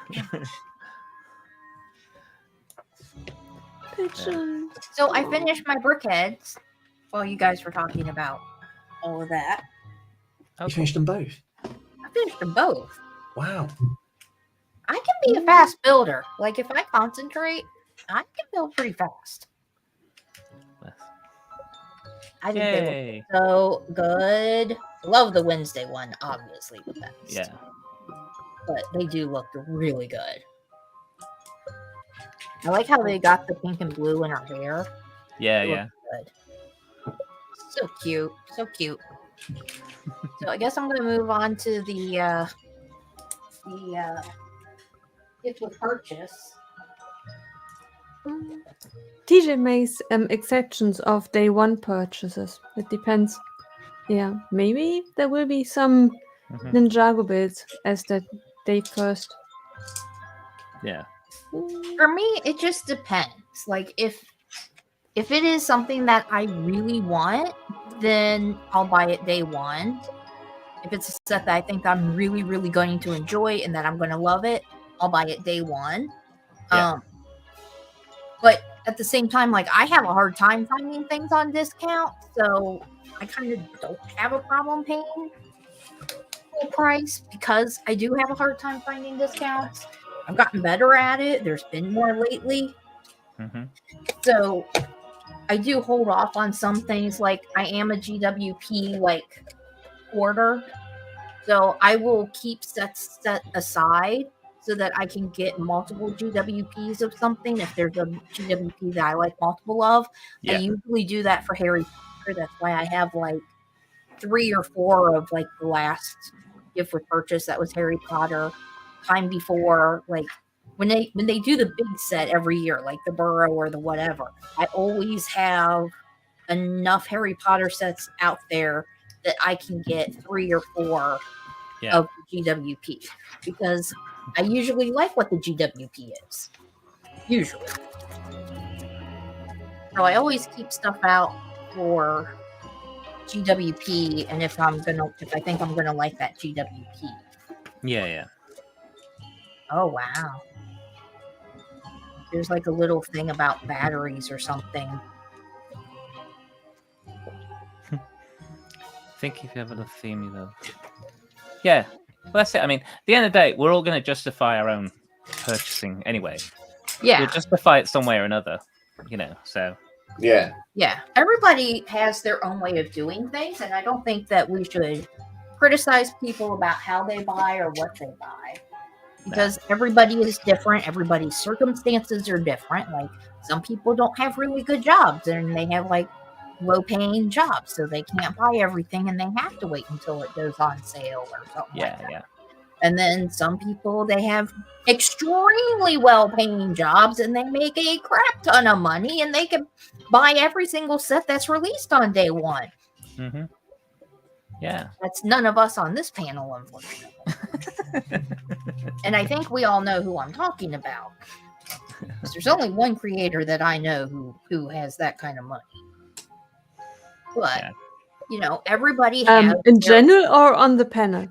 Pigeon. So I finished my brickheads while you guys were talking about all of that. You finished them both? I finished them both. Wow. I can be a fast builder. Like if I concentrate, I can build pretty fast. I think they were so good. Love the Wednesday one, obviously the best. Yeah. But they do look really good. I like how they got the pink and blue in her hair. Yeah. Good. So cute. So cute. So I guess I'm gonna move on to the gift with purchase. TJ makes exceptions of day 1 purchases. It depends. Yeah, maybe there will be some Ninjago builds as the day first. Yeah. For me, it just depends. Like if it is something that I really want, then I'll buy it day 1. If it's a set that I think I'm really, really going to enjoy and that I'm going to love it, I'll buy it day 1. Yeah. But at the same time, like I have a hard time finding things on discount, so I kind of don't have a problem paying full price because I do have a hard time finding discounts. I've gotten better at it. There's been more lately. So I do hold off on some things. Like I am a GWP order. So I will keep sets set aside so that I can get multiple GWPs of something if there's a GWP that I like multiple of. I usually do that for Harry Potter. That's why I have 3 or 4 of the last gift with purchase that was Harry Potter. Time before, when they do the big set every year, like the Burrow or the whatever, I always have enough Harry Potter sets out there that I can get 3 or 4 of the GWP because I usually like what the GWP is. Usually. So I always keep stuff out for GWP, and if I think I'm gonna like that GWP. Yeah. Oh wow. There's like a little thing about batteries or something. Think if you have a theme you love. Yeah. Well, that's it. I mean, at the end of the day, we're all going to justify our own purchasing anyway. Yeah. We'll justify it some way or another, so. Yeah. Yeah. Everybody has their own way of doing things, and I don't think that we should criticize people about how they buy or what they buy. Because everybody is different. Everybody's circumstances are different. Like, some people don't have really good jobs, and they have, like, low-paying jobs, so they can't buy everything, and they have to wait until it goes on sale or something like that. Yeah. And then some people, they have extremely well-paying jobs, and they make a crap ton of money, and they can buy every single set that's released on day one. Mm-hmm. Yeah. That's none of us on this panel, unfortunately. And I think we all know who I'm talking about. There's only one creator that I know who has that kind of money. But, everybody has... in general or on the panel?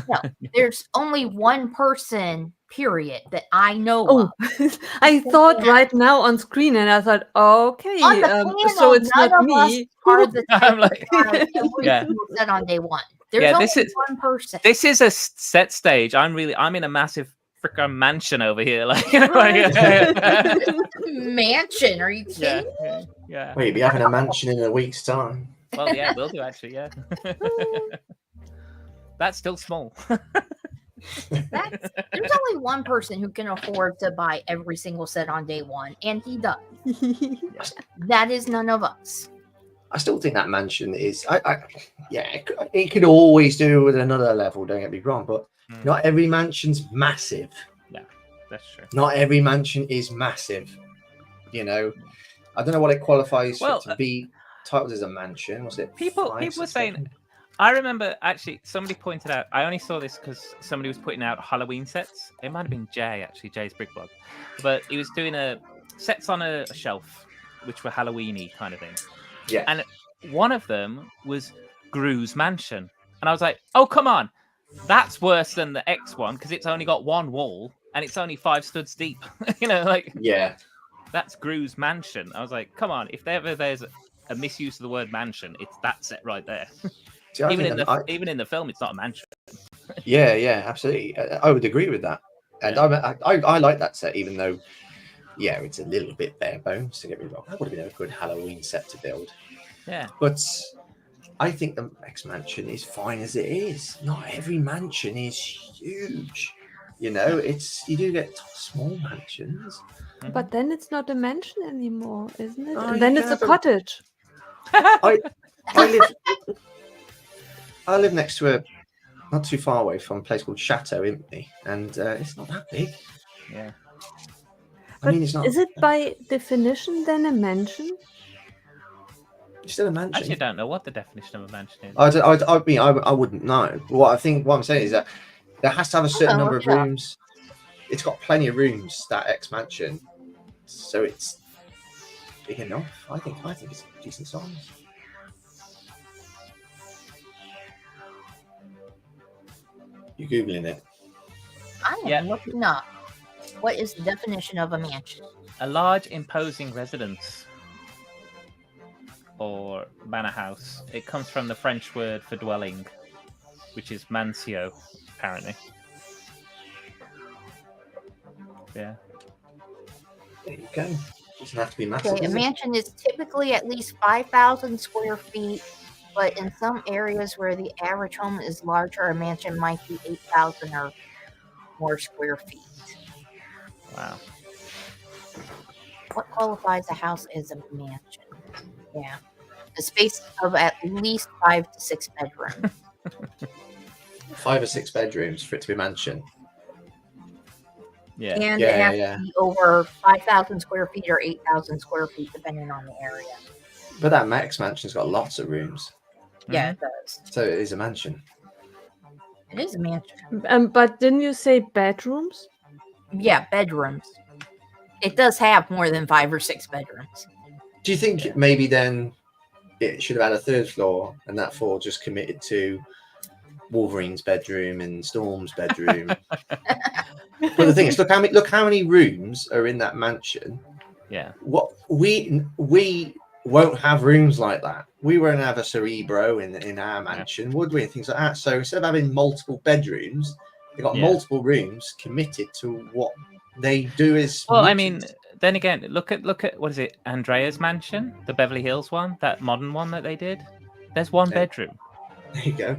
No, there's only one person, period, that I know of. I thought right now on screen, and I thought, okay, On the panel, so it's none not of me. us are the I'm like, every single set on day one. There's only one person. This is a set stage. I'm in a massive freaking mansion over here. Mansion? Are you kidding? Yeah. Well, you'll be having a mansion in a week's time. Well, yeah, we'll do actually. Yeah. That's still small. There's only one person who can afford to buy every single set on day one, and he does. That is none of us. I still think that mansion is, it could always do with another level, don't get me wrong, but not every mansion's massive. Yeah, that's true. Not every mansion is massive. I don't know what it qualifies for to be titled as a mansion. Was it people were saying, I remember actually somebody pointed out, I only saw this because somebody was putting out Halloween sets. It might have been Jay's Brickblog, but he was doing sets on a shelf which were Halloween-y kind of thing. Yeah. And one of them was Gru's mansion. And I was like, oh, come on. That's worse than the X one because it's only got one wall and it's only 5 studs deep. Yeah. That's Gru's mansion. I was like, come on. If ever there's a misuse of the word mansion, it's that set right there. See, even in the film, it's not a mansion. Yeah, absolutely. I would agree with that. And I like that set, even though, it's a little bit bare bones, to get me wrong. That would have been a good Halloween set to build. Yeah. But I think the X mansion is fine as it is. Not every mansion is huge. You do get small mansions. But then it's not a mansion anymore, isn't it? Oh, And then it's a cottage. I live next to not too far away from a place called Chateau Impney, and it's not that big. Yeah. But it's not. Is it by definition then a mansion? It's still a mansion. I actually don't know what the definition of a mansion is. I wouldn't know. What I'm saying is that there has to have a certain number of rooms. It's got plenty of rooms, that X mansion, so it's big enough. I think it's a decent size. You're googling it. I am looking up. What is the definition of a mansion? A large, imposing residence or manor house. It comes from the French word for dwelling, which is mansio, apparently. Yeah. There you go. Doesn't have to be massive. Okay, a mansion is typically at least 5,000 square feet, but in some areas where the average home is larger, a mansion might be 8,000 or more square feet. Wow. What qualifies a house as a mansion? Yeah. A space of at least 5 to 6 bedrooms. 5 or 6 bedrooms for it to be a mansion. Yeah. And it has to be over 5,000 square feet or 8,000 square feet, depending on the area. But that Max mansion's got lots of rooms. Yeah, it does. So it is a mansion. It is a mansion. But didn't you say bedrooms? Yeah, bedrooms. It does have more than 5 or 6 bedrooms. Do you think maybe then it should have had a third floor, and that floor just committed to Wolverine's bedroom and Storm's bedroom. But the thing is, look how many rooms are in that mansion. Yeah. What we won't have rooms like that. We won't have a Cerebro in our mansion, would we? And things like that. So instead of having multiple bedrooms, they got multiple rooms committed to what they do as. Well, I mean, then again, look at what is it? Andrea's mansion, the Beverly Hills one, that modern one that they did. There's one bedroom. There you go.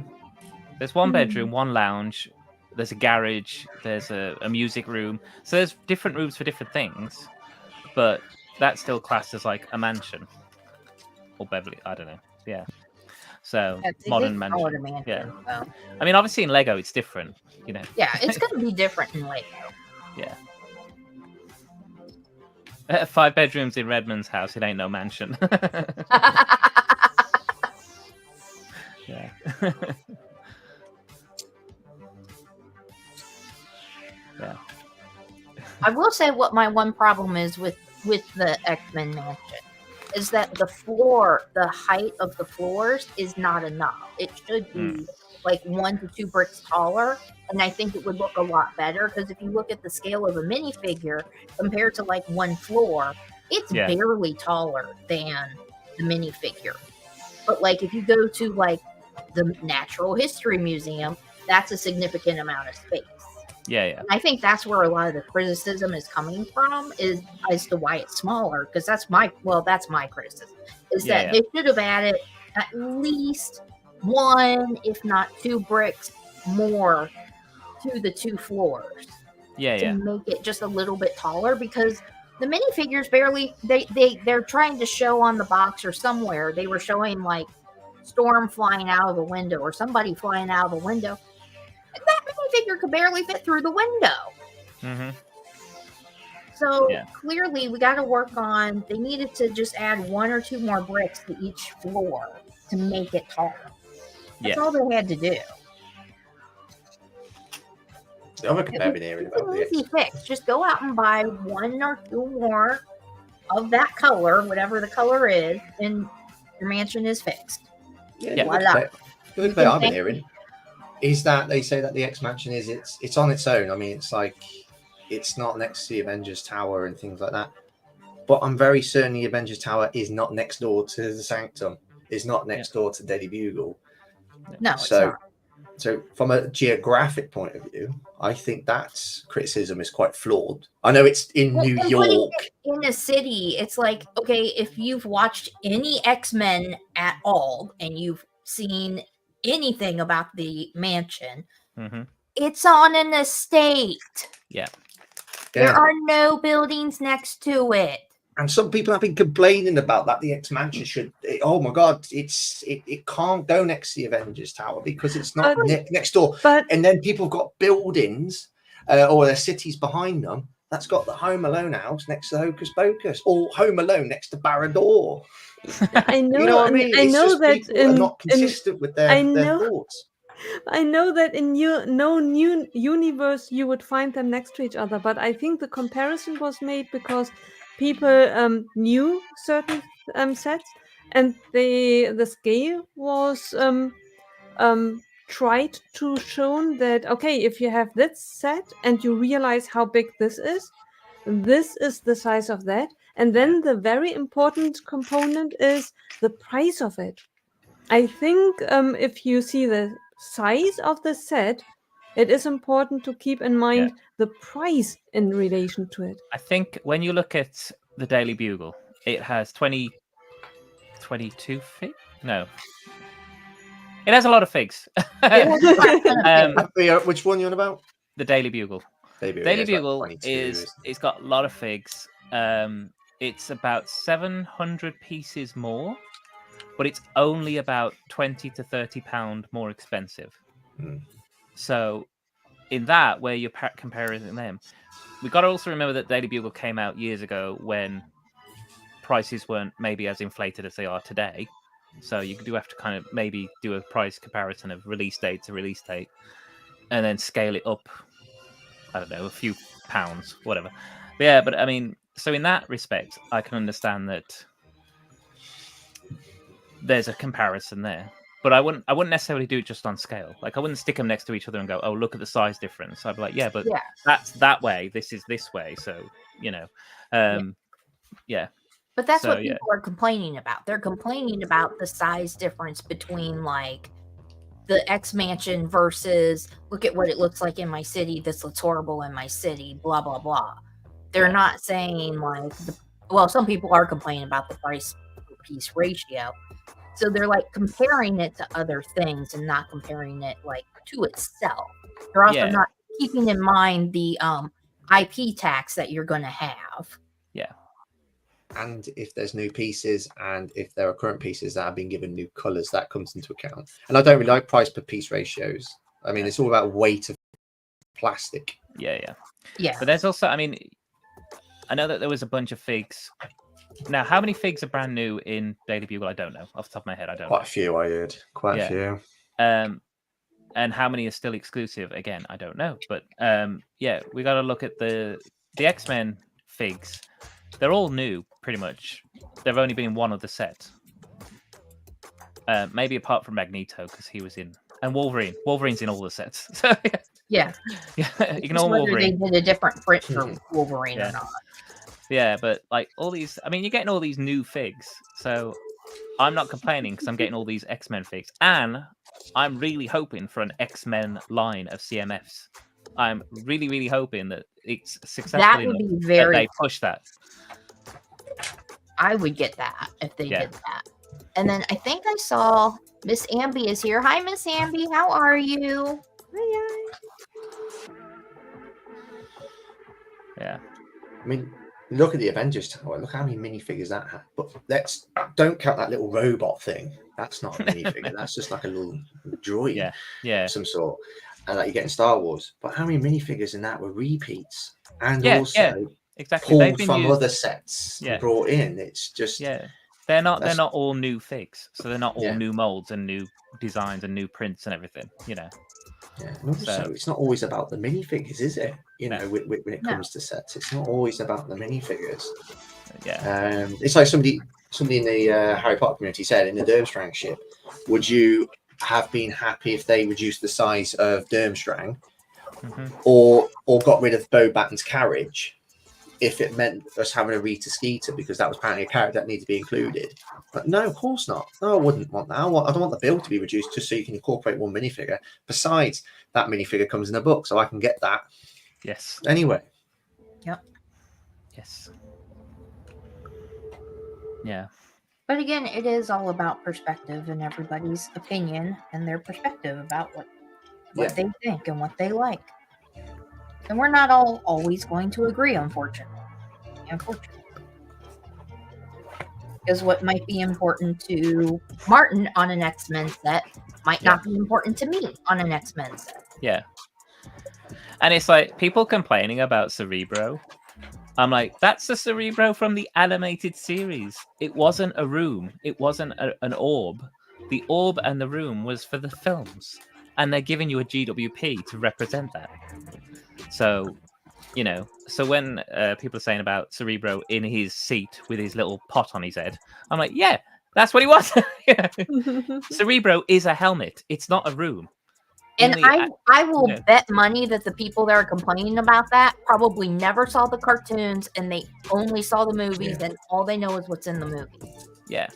There's one bedroom, one lounge. There's a garage. There's a music room. So there's different rooms for different things, but that's still classed as like a mansion or Beverly. I don't know. Yeah. So modern mansion. Yeah. I mean, obviously in Lego it's different. You know. Yeah, it's going to be different in Lego. Yeah. 5 bedrooms in Redmond's house. It ain't no mansion. Yeah. Yeah. I will say what my one problem is with the X-Men mansion is that the height of the floors is not enough. It should be like 1 to 2 bricks taller, and I think it would look a lot better because if you look at the scale of a minifigure compared to like one floor, it's barely taller than the minifigure. But like if you go to like the Natural History Museum, that's a significant amount of space. Yeah, yeah. And I think that's where a lot of the criticism is coming from, is as to why it's smaller. Because that's my criticism, is that they should have added at least 1, if not 2 bricks more to the 2 floors. To make it just a little bit taller, because the minifigures barely they're trying to show on the box or somewhere they were showing like Storm flying out of a window or somebody flying out of a window. That minifigure could barely fit through the window. So clearly we got to work on, they needed to just add 1 or 2 more bricks to each floor to make it taller. That's all they had to do. It's an easy fix. Just go out and buy 1 or 2 more of that color, whatever the color is, and your mansion is fixed. The other thing I've been hearing is that they say that the X Mansion is it's on its own. I mean, it's like it's not next to the Avengers Tower and things like that. But I'm very certain the Avengers Tower is not next door to the Sanctum. Is not next door to Daily Bugle. No, it's not. So from a geographic point of view, I think that criticism is quite flawed. I know it's in New York. In a city, it's like, okay, if you've watched any X-Men at all and you've seen anything about the mansion, it's on an estate. Yeah. There are no buildings next to it. And some people have been complaining about that. The X Mansion should. Oh my God! It can't go next to the Avengers Tower because it's not next door. And then people have got buildings or their cities behind them. That's got the Home Alone house next to Hocus Pocus, or Home Alone next to Barrador. I know. You know what I mean? I know that people are not consistent with their thoughts. I know that in no new universe you would find them next to each other, but I think the comparison was made because people knew certain sets, and the scale was tried to show that, okay, if you have this set and you realize how big this is the size of that, and then the very important component is the price of it. I think if you see the size of the set, it is important to keep in mind the price in relation to it. I think when you look at the Daily Bugle, it has 22 figs. No, it has a lot of figs. Which one you on about? The Daily Bugle. Daily Bugle it's got a lot of figs. It's about 700 pieces more, but it's only about 20 to 30 pound more expensive. So in that, where you're comparing them, we've got to also remember that Daily Bugle came out years ago when prices weren't maybe as inflated as they are today. So you do have to kind of maybe do a price comparison of release date to release date and then scale it up, I don't know, a few pounds, whatever. But yeah, but I mean, so in that respect, I can understand that there's a comparison there. But I wouldn't necessarily do it just on scale. Like I wouldn't stick them next to each other and go, "Oh, look at the size difference." I'd be like, "Yeah, but that's that way. This is this way." So yeah. But that's what people are complaining about. They're complaining about the size difference between like the X Mansion versus look at what it looks like in my city. This looks horrible in my city. Blah blah blah. They're not saying like, some people are complaining about the price per piece ratio. So they're like comparing it to other things and not comparing it like to itself. They're also not keeping in mind the IP tax that you're going to have. Yeah. And if there's new pieces and if there are current pieces that have been given new colors, that comes into account. And I don't really like price per piece ratios. I mean, it's all about weight of plastic. Yeah. Yeah. But there's also, I mean, I know that there was a bunch of figs. Now, how many figs are brand new in Daily Bugle? I don't know. Off the top of my head, I don't know. Quite a few, I heard. Quite a few. And how many are still exclusive? Again, I don't know. But we got to look at the X-Men figs. They're all new, pretty much. There've only been one other set. Maybe apart from Magneto, because he was in... And Wolverine. Wolverine's in all the sets. So, yeah. Ignore Wolverine. They did a different print for Wolverine or not. Yeah, but like all these... I mean, you're getting all these new figs. So I'm not complaining because I'm getting all these X-Men figs. And I'm really hoping for an X-Men line of CMFs. I'm really, really hoping that it's successful that would be very... that they push that. I would get that if they did that. And then I think I saw Miss Amby is here. Hi, Miss Amby. How are you? Hi. Yeah. I mean, look at the Avengers Tower. Look how many minifigures that had. But don't count that little robot thing. That's not a minifigure. That's just like a little droid. Yeah. Of some sort. And like you get in Star Wars. But how many minifigures in that were repeats? And also exactly. pulled from other sets and brought in. It's just they're not all new figs, so they're not all new molds and new designs and new prints and everything. Yeah. And also, it's not always about the minifigures, is it? When it comes to sets, it's not always about the minifigures. Yeah. It's like somebody in the Harry Potter community said in the Durmstrang ship, would you have been happy if they reduced the size of Durmstrang or got rid of Bo Batten's carriage if it meant us having a Rita Skeeter, because that was apparently a character that needed to be included? But no, of course not. No, I wouldn't want that. I don't want the bill to be reduced just so you can incorporate one minifigure. Besides, that minifigure comes in a book, so I can get that. Yes. Anyway. Yep. Yes. Yeah. But again, it is all about perspective and everybody's opinion and their perspective about what they think and what they like. And we're not all always going to agree, unfortunately. Because what might be important to Martin on an X-Men set might not be important to me on an X-Men set. Yeah. And it's like people complaining about Cerebro. I'm like, that's the Cerebro from the animated series. It wasn't a room. It wasn't an orb. The orb and the room was for the films. And they're giving you a GWP to represent that. So, so when people are saying about Cerebro in his seat with his little pot on his head, I'm like, yeah, that's what he was. Cerebro is a helmet. It's not a room. And I will bet money that the people that are complaining about that probably never saw the cartoons and they only saw the movies and all they know is what's in the movie. Yeah.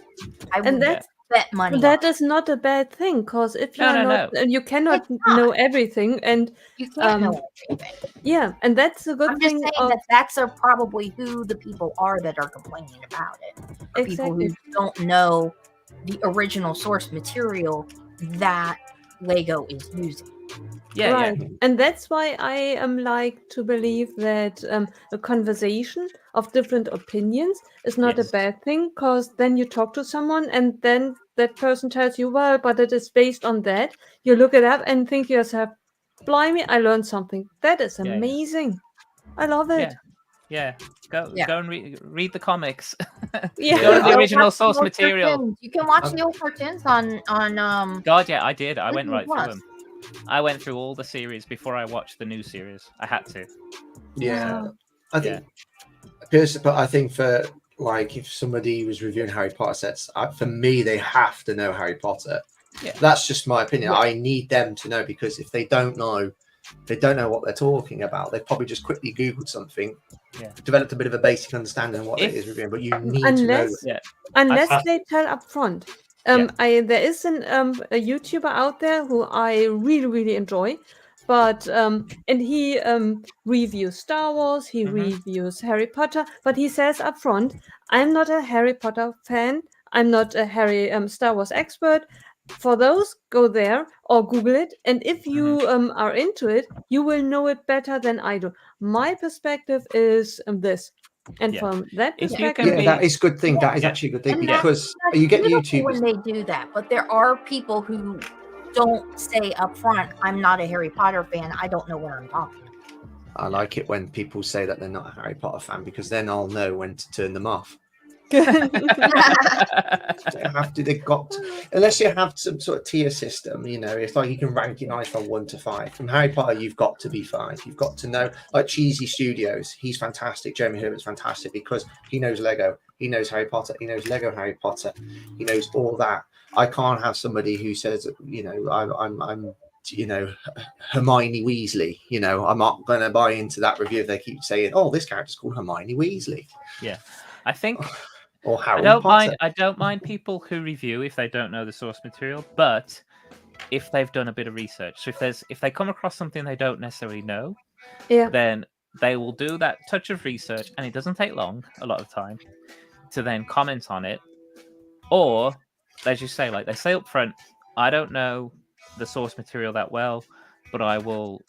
I will bet money. That is not a bad thing, because if you're you cannot know everything, and you can't know everything. Yeah, and that's a good I'm thing. Just saying that's probably who the people are that are complaining about it. People who don't know the original source material that Lego is using. Yeah. And that's why I am like to believe that a conversation of different opinions is not a bad thing, because then you talk to someone and then that person tells you, well, but it is based on that. You look it up and think to yourself, blimey, I learned something. That is amazing. I love it. Yeah. Go and read the comics. Go to the original source material. Cartoons. You can watch the old cartoons on God, yeah, I did. I went right through them. I went through all the series before I watched the new series. I had to. Yeah. I think but I think for like if somebody was reviewing Harry Potter sets, for me, they have to know Harry Potter. Yeah. That's just my opinion. Yeah. I need them to know, because if they don't know what they're talking about, they've probably just quickly Googled something, developed a bit of a basic understanding of what it is reviewing. But you need to know. Unless they tell up front. There is a YouTuber out there who I really, really enjoy, but and he reviews Star Wars, he reviews Harry Potter, but he says up front, I'm not a Harry Potter fan, I'm not a Star Wars expert. For those, go there or Google it, and if you are into it, you will know it better than I do. My perspective is this. And from that If you perspective, can that is a good thing. That is actually a good thing, And because that's you get beautiful YouTubers. when they do that, but there are people who don't say up front, I'm not a Harry Potter fan, I don't know what I'm talking about. I like it when people say that they're not a Harry Potter fan, because then I'll know when to turn them off. They've got to, unless you have some sort of tier system, it's like you can rank it nice from 1 to 5. From Harry Potter, you've got to be 5. You've got to know, like Cheesy Studios, he's fantastic. Jeremy Herbert's fantastic because he knows Lego, he knows Harry Potter, he knows Lego Harry Potter, he knows all that. I can't have somebody who says, I'm Hermione Weasley. I'm not going to buy into that review if they keep saying, "Oh, this character's called Hermione Weasley." Yeah, I think. Or Harry Potter. I don't mind people who review if they don't know the source material, but if they've done a bit of research. So if they come across something they don't necessarily know, then they will do that touch of research, and it doesn't take long a lot of time to then comment on it. Or, as you say, like they say up front, I don't know the source material that well, but I will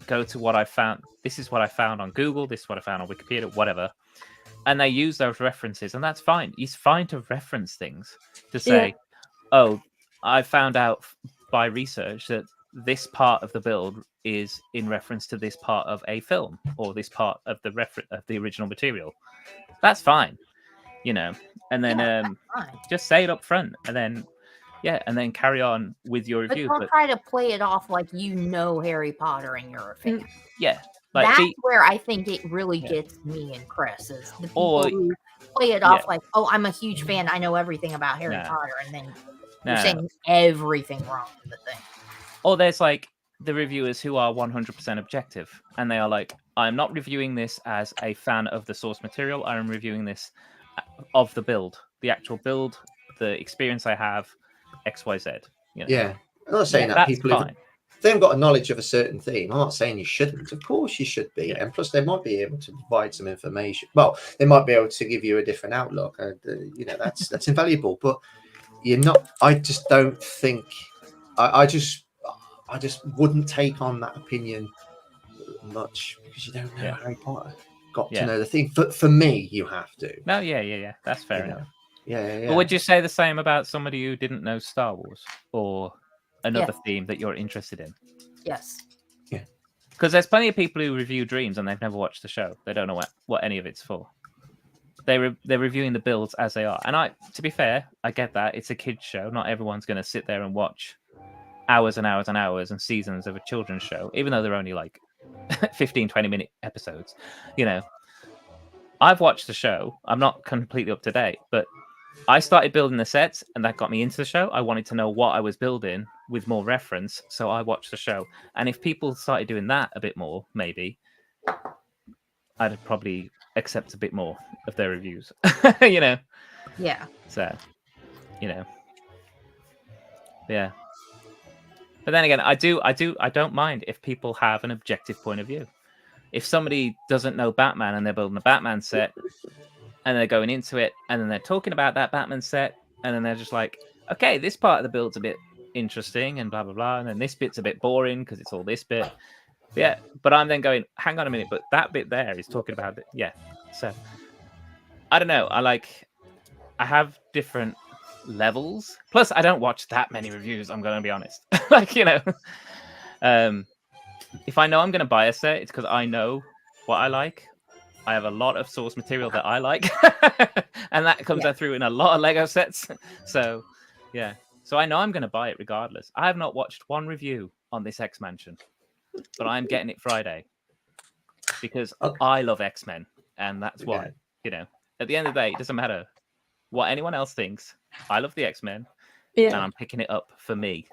go to what I found. This is what I found on Google. This is what I found on Wikipedia, whatever. And they use those references, and that's fine. It's fine to reference things, to say, oh, I found out by research that this part of the build is in reference to this part of a film, or this part of the original material. That's fine, and then just say it up front, and then carry on with your review. But don't try to play it off like Harry Potter and you're a fan. Yeah. That's where I think it really gets me and Chris, is the people who play it off like, oh, I'm a huge fan, I know everything about Harry Potter, and then you're saying everything wrong in the thing. Or there's like the reviewers who are 100% objective, and they are like, I'm not reviewing this as a fan of the source material, I'm reviewing this of the build, the actual build, the experience I have, XYZ. Yeah, I'm not saying that people if they haven't got a knowledge of a certain theme, I'm not saying you shouldn't. Of course you should be. And plus they might be able to provide some information. Well, they might be able to give you a different outlook. That's invaluable. But you're not, I just don't think, I just wouldn't take on that opinion much, because you don't know Harry Potter. Got to know the thing. For me, you have to. No, yeah. That's fair enough. Yeah. But would you say the same about somebody who didn't know Star Wars or another theme that you're interested in? Yes. Yeah. Because there's plenty of people who review Dreams and they've never watched the show. They don't know what any of it's for. They're reviewing the builds as they are. And to be fair, I get that. It's a kid's show. Not everyone's going to sit there and watch hours and hours and hours and seasons of a children's show, even though they're only like 15, 20-minute episodes. I've watched the show. I'm not completely up to date, but I started building the sets, and that got me into the show. I wanted to know what I was building with more reference, so I watched the show. And if people started doing that a bit more, maybe I'd probably accept a bit more of their reviews. Yeah. So, yeah. But then again, I don't mind if people have an objective point of view. If somebody doesn't know Batman and they're building a Batman set, and they're going into it, and then they're talking about that Batman set, and then they're just like, okay, this part of the build's a bit interesting, and blah, blah, blah, and then this bit's a bit boring because it's all this bit. Yeah, but I'm then going, hang on a minute, but that bit there is talking about it. Yeah, so, I don't know. I have different levels. Plus, I don't watch that many reviews, I'm going to be honest. If I know I'm going to buy a set, it's because I know what I like. I have a lot of source material that I like, and that comes out through in a lot of Lego sets. So, yeah. So I know I'm going to buy it regardless. I have not watched one review on this X-Mansion, but I'm getting it Friday because I love X-Men, and that's why, At the end of the day, it doesn't matter what anyone else thinks. I love the X-Men, Yeah. and I'm picking it up for me.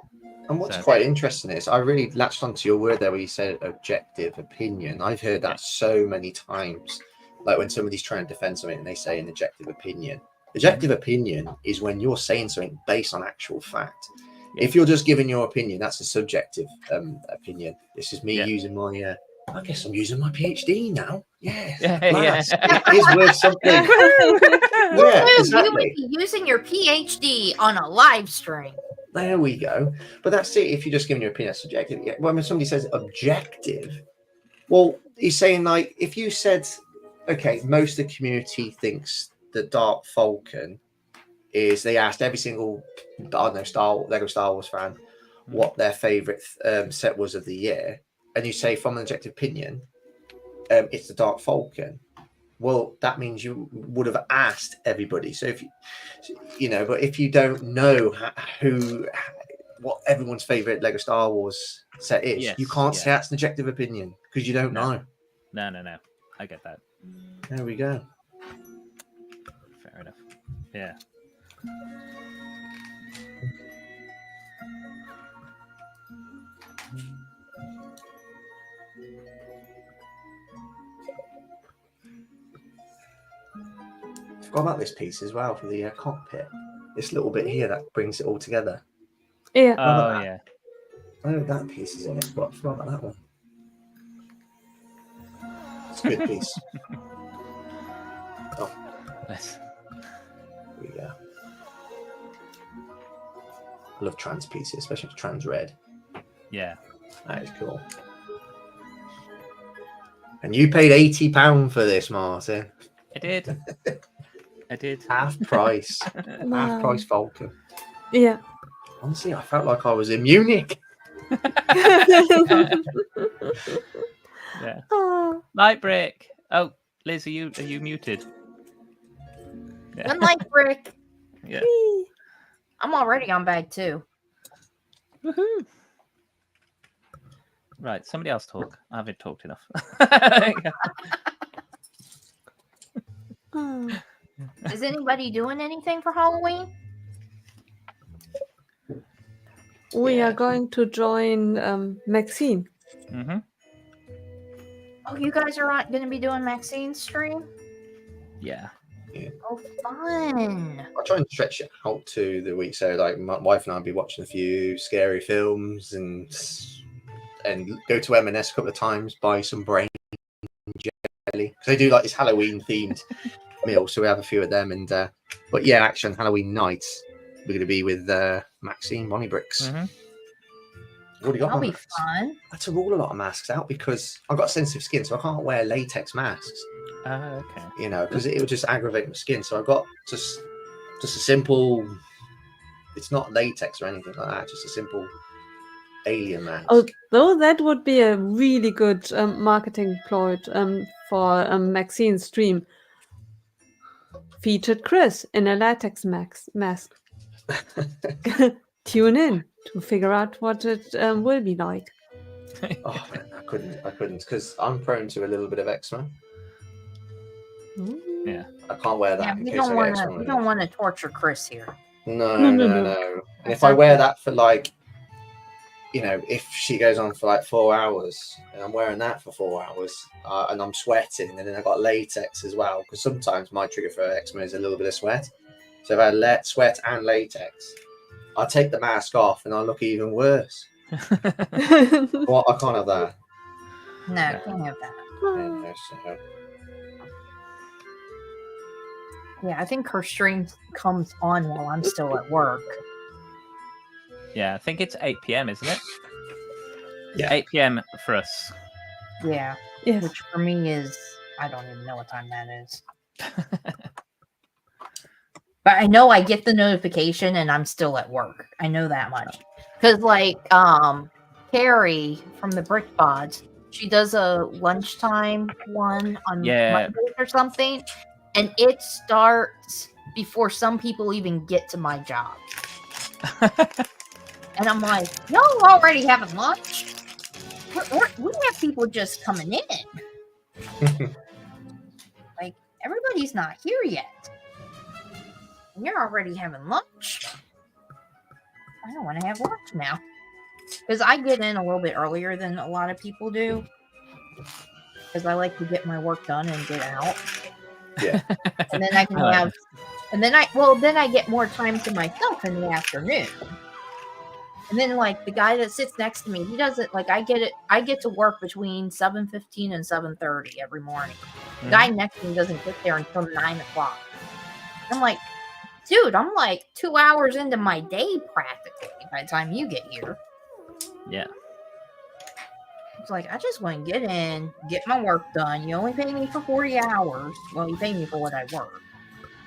And what's So- quite interesting is I really latched onto your word there where you said objective opinion. I've heard that so many times. Like when somebody's trying to defend something and they say an objective opinion. Objective opinion is when you're saying something based on actual fact. Yeah. If you're just giving your opinion, that's a subjective opinion. This is me Yeah. using my. I guess I'm using my PhD now. Yes. Yeah, at last. yeah. It is worth something. Yeah, You exactly. would be using your PhD on a live stream. There we go. But that's it. If you're just giving your opinion, that's subjective. Yeah. When somebody says objective, well, he's saying like if you said, okay, most of the community thinks the Dark Falcon is. They asked every single, I don't know, Lego Star Wars fan what their favorite set was of the year, and you say from an objective opinion, it's the Dark Falcon. Well, that means you would have asked everybody. So if you know, but if you don't know what everyone's favorite Lego Star Wars set is, Yes, you can't yeah. say that's an objective opinion because you don't know. No. I get that. There we go. Fair enough. Yeah. Forgot about this piece as well for the cockpit. This little bit here that brings it all together. Yeah. Oh that. yeah. I know that piece is in it, but I forgot about that one. It's a good piece. Nice. Here we go. I love trans pieces, especially if it's trans red. Yeah. That is cool. And you paid £80 for this, Martin. I did. I did. Half price. Half price Falcon. Yeah. Honestly, I felt like I was in Munich. Yeah. Oh, Light break. Oh, Liz, are you muted? Yeah. One light brick. Yeah. wee. I'm already on bag 2. Woohoo. Right, somebody else talk. I haven't talked enough. Oh. Is anybody doing anything for Halloween? We Yeah. are going to join Maxine. Mm-hmm. Oh, you guys are going to be doing Maxine's stream? Yeah. Oh, fun. I try and stretch it out to the week. So, like, my wife and I will be watching a few scary films and go to M&S a couple of times, buy some brain jelly. Because they do like this Halloween themed meal. So we have a few of them. And but yeah, actually on Halloween night, we're going to be with Maxine Bonnie Bricks. Mm-hmm. I've already got That'll my be masks. fun. I had to rule a lot of masks out because I've got sensitive skin, so I can't wear latex masks. Okay. You know, because it would just aggravate my skin. So I got just a simple. It's not latex or anything like that. Just a simple alien mask. Although that would be a really good marketing ploy for Maxine's stream. Featured Chris in a latex mask. Tune in to figure out what it will be like. Oh man, I couldn't because I'm prone to a little bit of eczema. Yeah. I can't wear that Yeah, in we case I don't get want eczema. to. We don't want to torture Chris here. No. No. And That's if I wear okay. that for like, you know, if she goes on for like 4 hours and I'm wearing that for 4 hours and I'm sweating and then I got latex as well, because sometimes my trigger for eczema is a little bit of sweat. So if I let sweat and latex, I take the mask off and I look even worse. Well, I can't have that. No, can't have that. Yeah, so. Yeah, I think her stream comes on while I'm still at work. Yeah, I think it's 8 p.m., isn't it? Yeah. 8 p.m. for us. Yeah, Yes. which for me is I don't even know what time that is. But I know I get the notification and I'm still at work. I know that much. Because like Carrie from the Brick Pods, she does a lunchtime one on Mondays or something, and it starts before some people even get to my job. And I'm like, y'all already having lunch? We have people just coming in. Like, everybody Somebody's not here yet. And you're already having lunch. I don't want to have lunch now. Because I get in a little bit earlier than a lot of people do. Because I like to get my work done and get out. Yeah. And then I can have... And then I get more time to myself in the afternoon. And then, like, the guy that sits next to me, he doesn't, like, I get to work between 7:15 and 7:30 every morning. The guy next to me doesn't get there until 9 o'clock. I'm like, dude, I'm like 2 hours into my day practically by the time you get here. Yeah. It's like, I just want to get in, get my work done. You only pay me for 40 hours. Well, you pay me for what I work.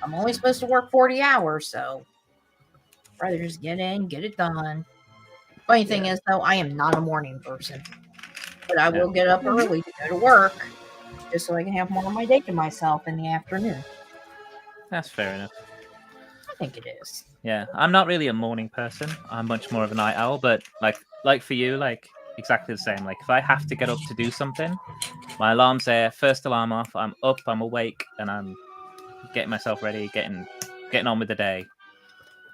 I'm only supposed to work 40 hours, so I'd rather just get in, get it done. Funny thing is, though, I am not a morning person. But I will get up early to go to work just so I can have more of my day to myself in the afternoon. That's fair enough. I think it is. Yeah, I'm not really a morning person. I'm much more of a night owl, but like for you, like exactly the same. Like if I have to get up to do something, my alarm's there, first alarm off, I'm up, I'm awake, and I'm getting myself ready, getting on with the day.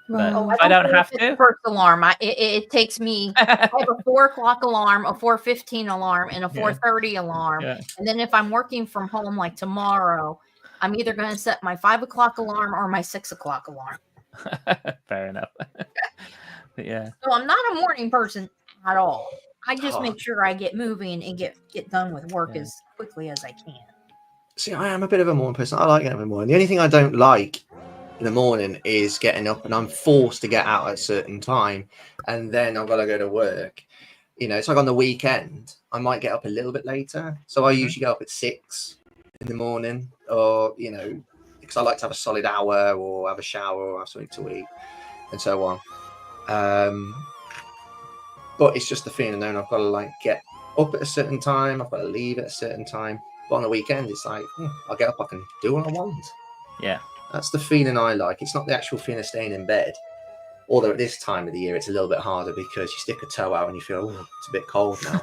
But Wow. if I don't have to, First alarm. It takes me. I have a 4 o'clock alarm, a 4:15 alarm, and a 4:30 alarm. Yeah. And then if I'm working from home, like tomorrow, I'm either going to set my 5 o'clock alarm or my 6 o'clock alarm. Fair enough. But yeah. So I'm not a morning person at all. I just make sure I get moving and get done with work as quickly as I can. See, I am a bit of a morning person. I like getting up in the morning. The only thing I don't like in the morning is getting up and I'm forced to get out at a certain time and then I've got to go to work. You know, it's like on the weekend, I might get up a little bit later. So I usually get up at 6 in the morning or, you know, because I like to have a solid hour or have a shower or have something to eat and so on. But it's just the feeling knowing I've got to like get up at a certain time. I've got to leave at a certain time. But on the weekend, it's like, I'll get up, I can do what I want. Yeah. That's the feeling I like. It's not the actual feeling of staying in bed. Although at this time of the year, it's a little bit harder because you stick a toe out and you feel, it's a bit cold now.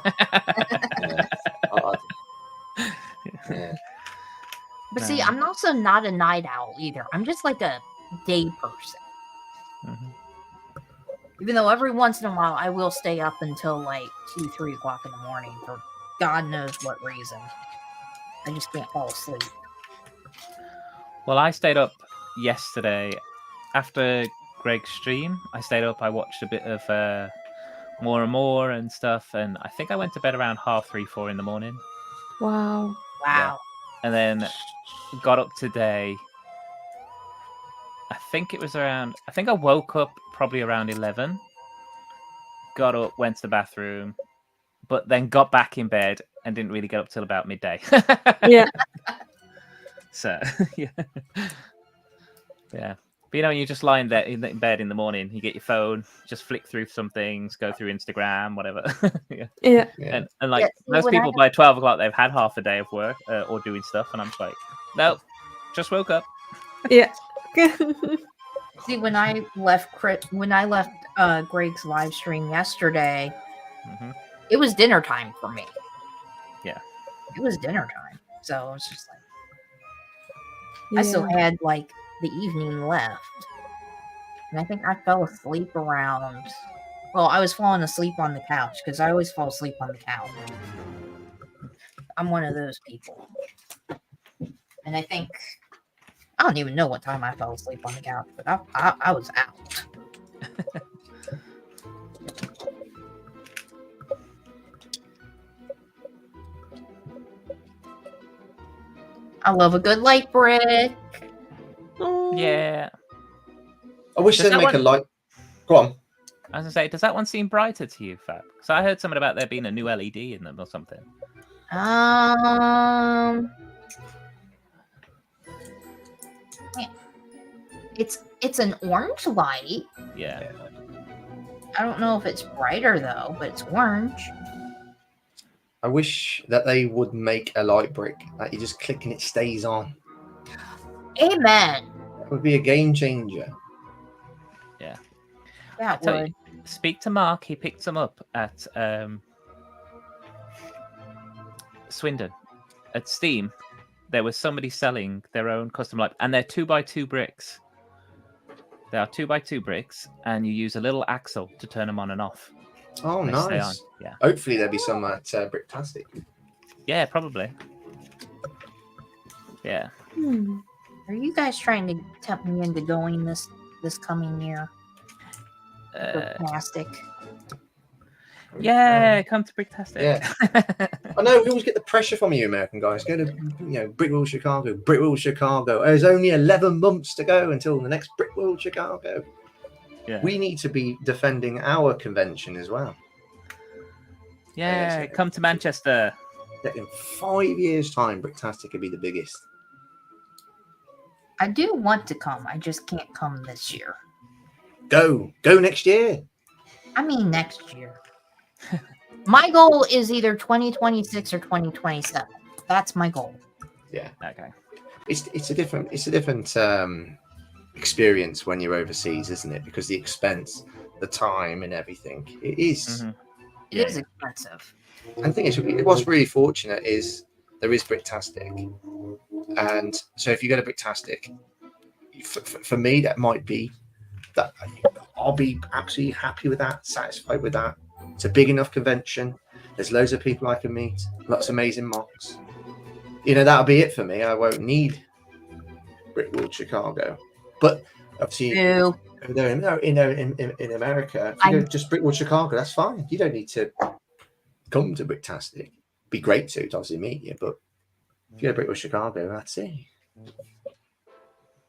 Yeah. But see, I'm also not a night owl either. I'm just like a day person. Mm-hmm. Even though every once in a while I will stay up until like 2, 3 o'clock in the morning for God knows what reason. I just can't fall asleep. Well, I stayed up yesterday after Greg's stream. I stayed up. I watched a bit of More and More and stuff, and I think I went to bed around 3:30, 4 in the morning. Wow. Yeah. And then got up today. I think I woke up probably around 11. Got up, went to the bathroom, but then got back in bed and didn't really get up till about midday. Yeah. So, yeah. Yeah. But you know, you just lie in bed in the morning, you get your phone, just flick through some things, go through Instagram, whatever. Yeah. And like most people by 12 o'clock, they've had half a day of work or doing stuff. And I'm just like, nope, just woke up. Yeah. See, when I left Greg's live stream yesterday, it was dinner time for me. Yeah. It was dinner time. So it's just like, I still had like the evening left. And I think I fell asleep around, well, I was falling asleep on the couch because I always fall asleep on the couch. I'm one of those people. And I think, I don't even know what time I fell asleep on the couch, but I was out. I love a good light brick. Yeah. I wish they'd make a light. Go on. I was gonna say, does that one seem brighter to you, Fab? Because I heard something about there being a new LED in them or something. It's an orange light. Yeah. I don't know if it's brighter though, but it's orange. I wish that they would make a light brick that you just click and it stays on. Amen. That would be a game changer. Yeah. That would. You, speak to Mark. He picked some up at Swindon at Steam. there was somebody selling their own custom light, and they're 2x2 bricks. They are 2x2 bricks, and you use a little axle to turn them on and off. Oh, And they stay on. nice. Yeah. Hopefully there'll be some at Bricktastic. Yeah, probably. Yeah. Are you guys trying to tempt me into going this coming year? Fantastic. Yeah, come to Bricktastic. Yeah. I know we always get the pressure from you American guys. Go to Brickworld Chicago. Brickworld Chicago. There's only 11 months to go until the next Brickworld Chicago. Yeah. We need to be defending our convention as well. Yeah, come to Manchester. In 5 years' time, Bricktastic could be the biggest. I do want to come. I just can't come this year. Go next year. I mean next year. My goal is either 2026 or 2027. That's my goal. Yeah. Okay. It's a different experience when you're overseas, isn't it? Because the expense, the time, and everything. It is. Mm-hmm. It is expensive. And the thing is, what's really fortunate is there is Bricktastic, and so if you go to Bricktastic, for me that might be that I'll be absolutely happy with that, satisfied with that. It's a big enough convention. There's loads of people I can meet, lots of amazing mocks. That'll be it for me. I won't need Brickworld Chicago, but obviously in America, if you go just Brickworld Chicago, that's fine. You don't need to come to Bricktastic. Be great to obviously meet you, but if you go to Brickworld Chicago, that's it.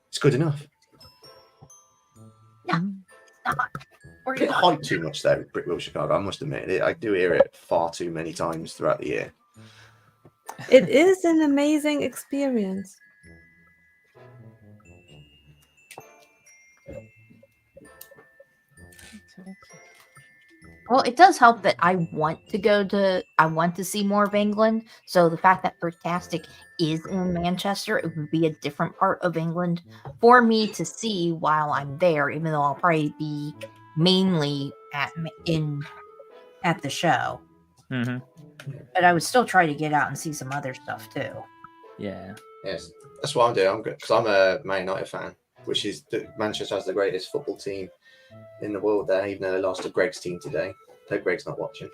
It's good enough. Yeah. I get hyped too much though, Brickworld Chicago. I must admit, I do hear it far too many times throughout the year. It is an amazing experience. Well, it does help that I want to see more of England. So the fact that Bricktastic is in Manchester, it would be a different part of England for me to see while I'm there, even though I'll probably be mainly at the show. Mm-hmm. But I would still try to get out and see some other stuff too. Yeah. Yes, that's what I'm doing. I'm good because I'm a Man United fan, which is Manchester has the greatest football team in the world there, even though they lost to Greg's team today. So Greg's not watching.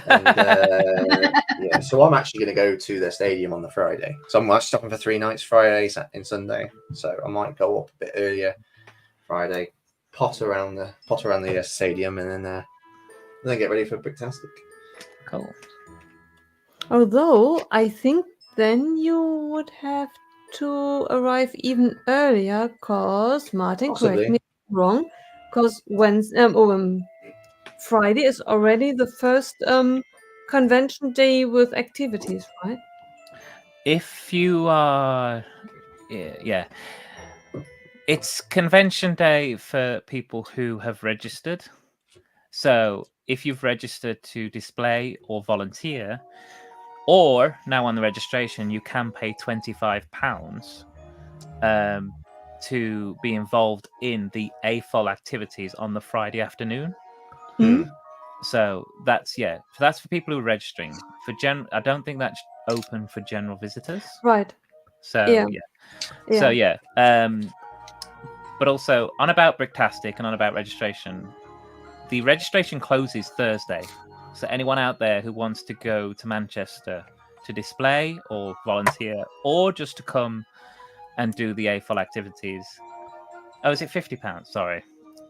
And, yeah, so I'm actually going to go to their stadium on the Friday. So I'm stopping for 3 nights, Friday, Saturday, and Sunday. So I might go up a bit earlier Friday, pot around the stadium, and then get ready for Bricktastic. Cool. Although I think then you would have to arrive even earlier, cause Martin, correct me if I'm wrong, because Friday is already the first convention day with activities, right? If you are, yeah, it's convention day for people who have registered. So if you've registered to display or volunteer, or now on the registration, you can pay £25 to be involved in the AFOL activities on the Friday afternoon. Mm-hmm. So that's for people who are registering. I don't think that's open for general visitors. Right. So yeah. But also on about Bricktastic and on about registration, the registration closes Thursday. So anyone out there who wants to go to Manchester to display or volunteer or just to come and do the AFOL activities. Oh, is it £50? Sorry.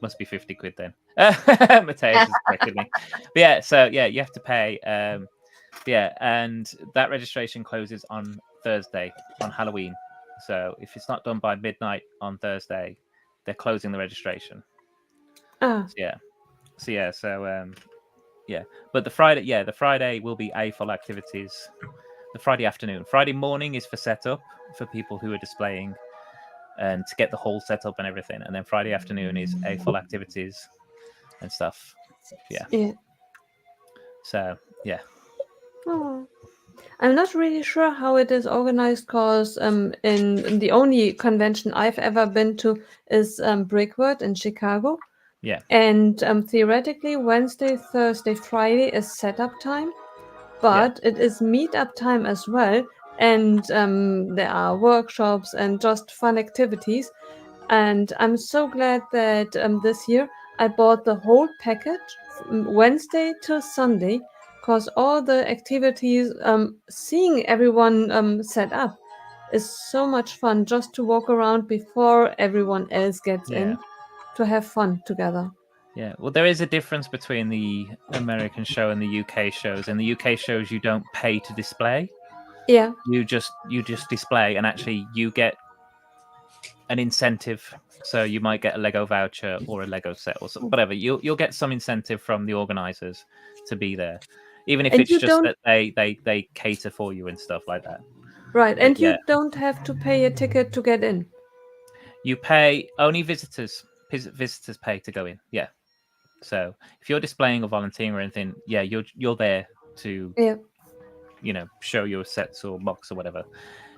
Must be 50 quid then. Mateus is correcting me. But you have to pay. And that registration closes on Thursday, on Halloween. So if it's not done by midnight on Thursday, they're closing the registration. But the Friday will be AFOL activities. The Friday afternoon. Friday morning is for setup for people who are displaying and to get the hall set up and everything. And then Friday afternoon is AFOL activities and stuff. Yeah. So, yeah. Oh. I'm not really sure how it is organized because in the only convention I've ever been to is Brickworld in Chicago. Yeah. And theoretically, Wednesday, Thursday, Friday is setup time, but it is meetup time as well. and there are workshops and just fun activities. And I'm so glad that this year I bought the whole package from Wednesday till Sunday, because all the activities, seeing everyone set up, is so much fun just to walk around before everyone else gets in to have fun together. Yeah, well, there is a difference between the American show and the UK shows. In the UK shows, you don't pay to display. Yeah, You just display, and actually you get an incentive. So you might get a Lego voucher or a Lego set or whatever. You'll get some incentive from the organizers to be there, even if and it's you just don't that they cater for you and stuff like that. right, But and you don't have to pay a ticket to get in. you pay only visitors pay to go in. Yeah. So if you're displaying or volunteering or anything, yeah, you're there to Yeah, show your sets or mocks or whatever.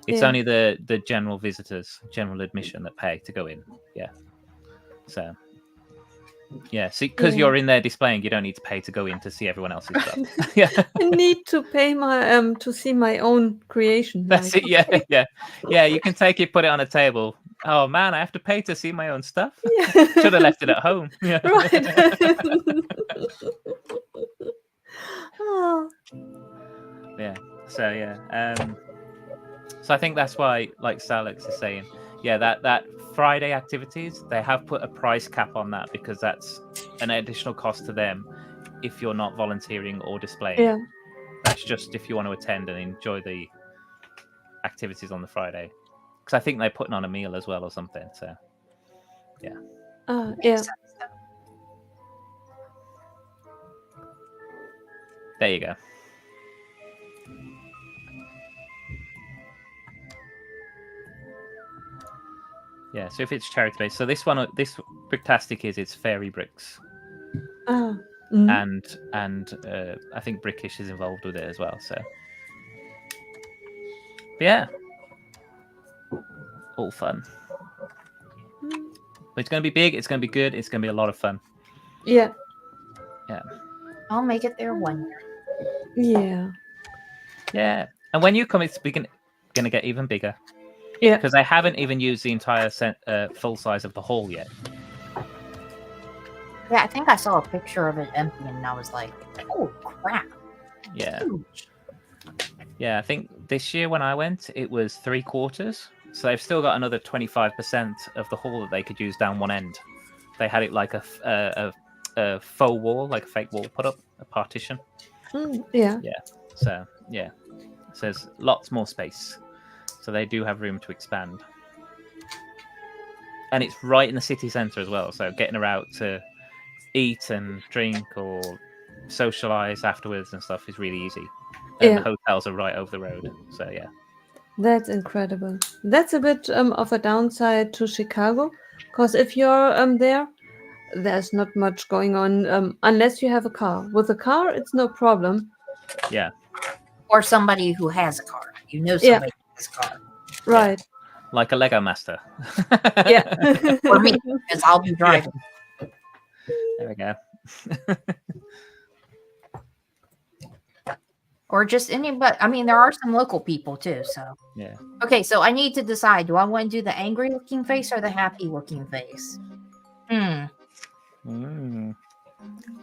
It's yeah. only the general visitors, general admission that pay to go in. Yeah. So yeah, see, because Yeah. you're in there displaying, you don't need to pay to go in to see everyone else's stuff. Yeah, I need to pay my to see my own creation. that's Like, it. Yeah. You can take it, put it on a table. Oh man, I have to pay to see my own stuff. Should have left it at home. Yeah. right. Oh, Yeah. So yeah. So I think that's why, like Salix is saying, yeah, that Friday activities, they have put a price cap on that because that's an additional cost to them if you're not volunteering or displaying. yeah. That's just if you want to attend and enjoy the activities on the Friday. Because I think they're putting on a meal as well or something. So yeah. Yeah. Makes sense, though. There you go. Yeah, so if it's charity based, so this Bricktastic it's fairy bricks, Ah. Mm. and I think Brickish is involved with it as well. So but yeah, all fun. But it's going to be big. It's going to be good. It's going to be a lot of fun. Yeah. Yeah. I'll make it there one year. Yeah. Yeah. And when you come, it's going to get even bigger. Yeah. Because I haven't even used the entire full size of the hall yet. Yeah, I think I saw a picture of it empty, and I was like, "Oh crap!" Yeah. Huge. Yeah, I think this year when I went, it was 3/4. So they've still got another 25% of the hall that they could use down one end. They had it like a faux wall, like a fake wall put up, a partition. Yeah. Yeah. So yeah, so there's lots more space. So they do have room to expand. And it's right in the city centre as well. So getting her out to eat and drink or socialise afterwards and stuff is really easy. And the hotels are right over the road. So yeah. That's incredible. That's a bit of a downside to Chicago, because if you're there, there's not much going on unless you have a car. With a car, it's no problem. Yeah. Or somebody who has a car. You know somebody who has a car. Right. Like a Lego master. Yeah. Or me, because I'll be driving. There we go. Or just anybody. I mean, there are some local people too. So Yeah. okay, so I need to decide: do I want to do the angry looking face or the happy looking face?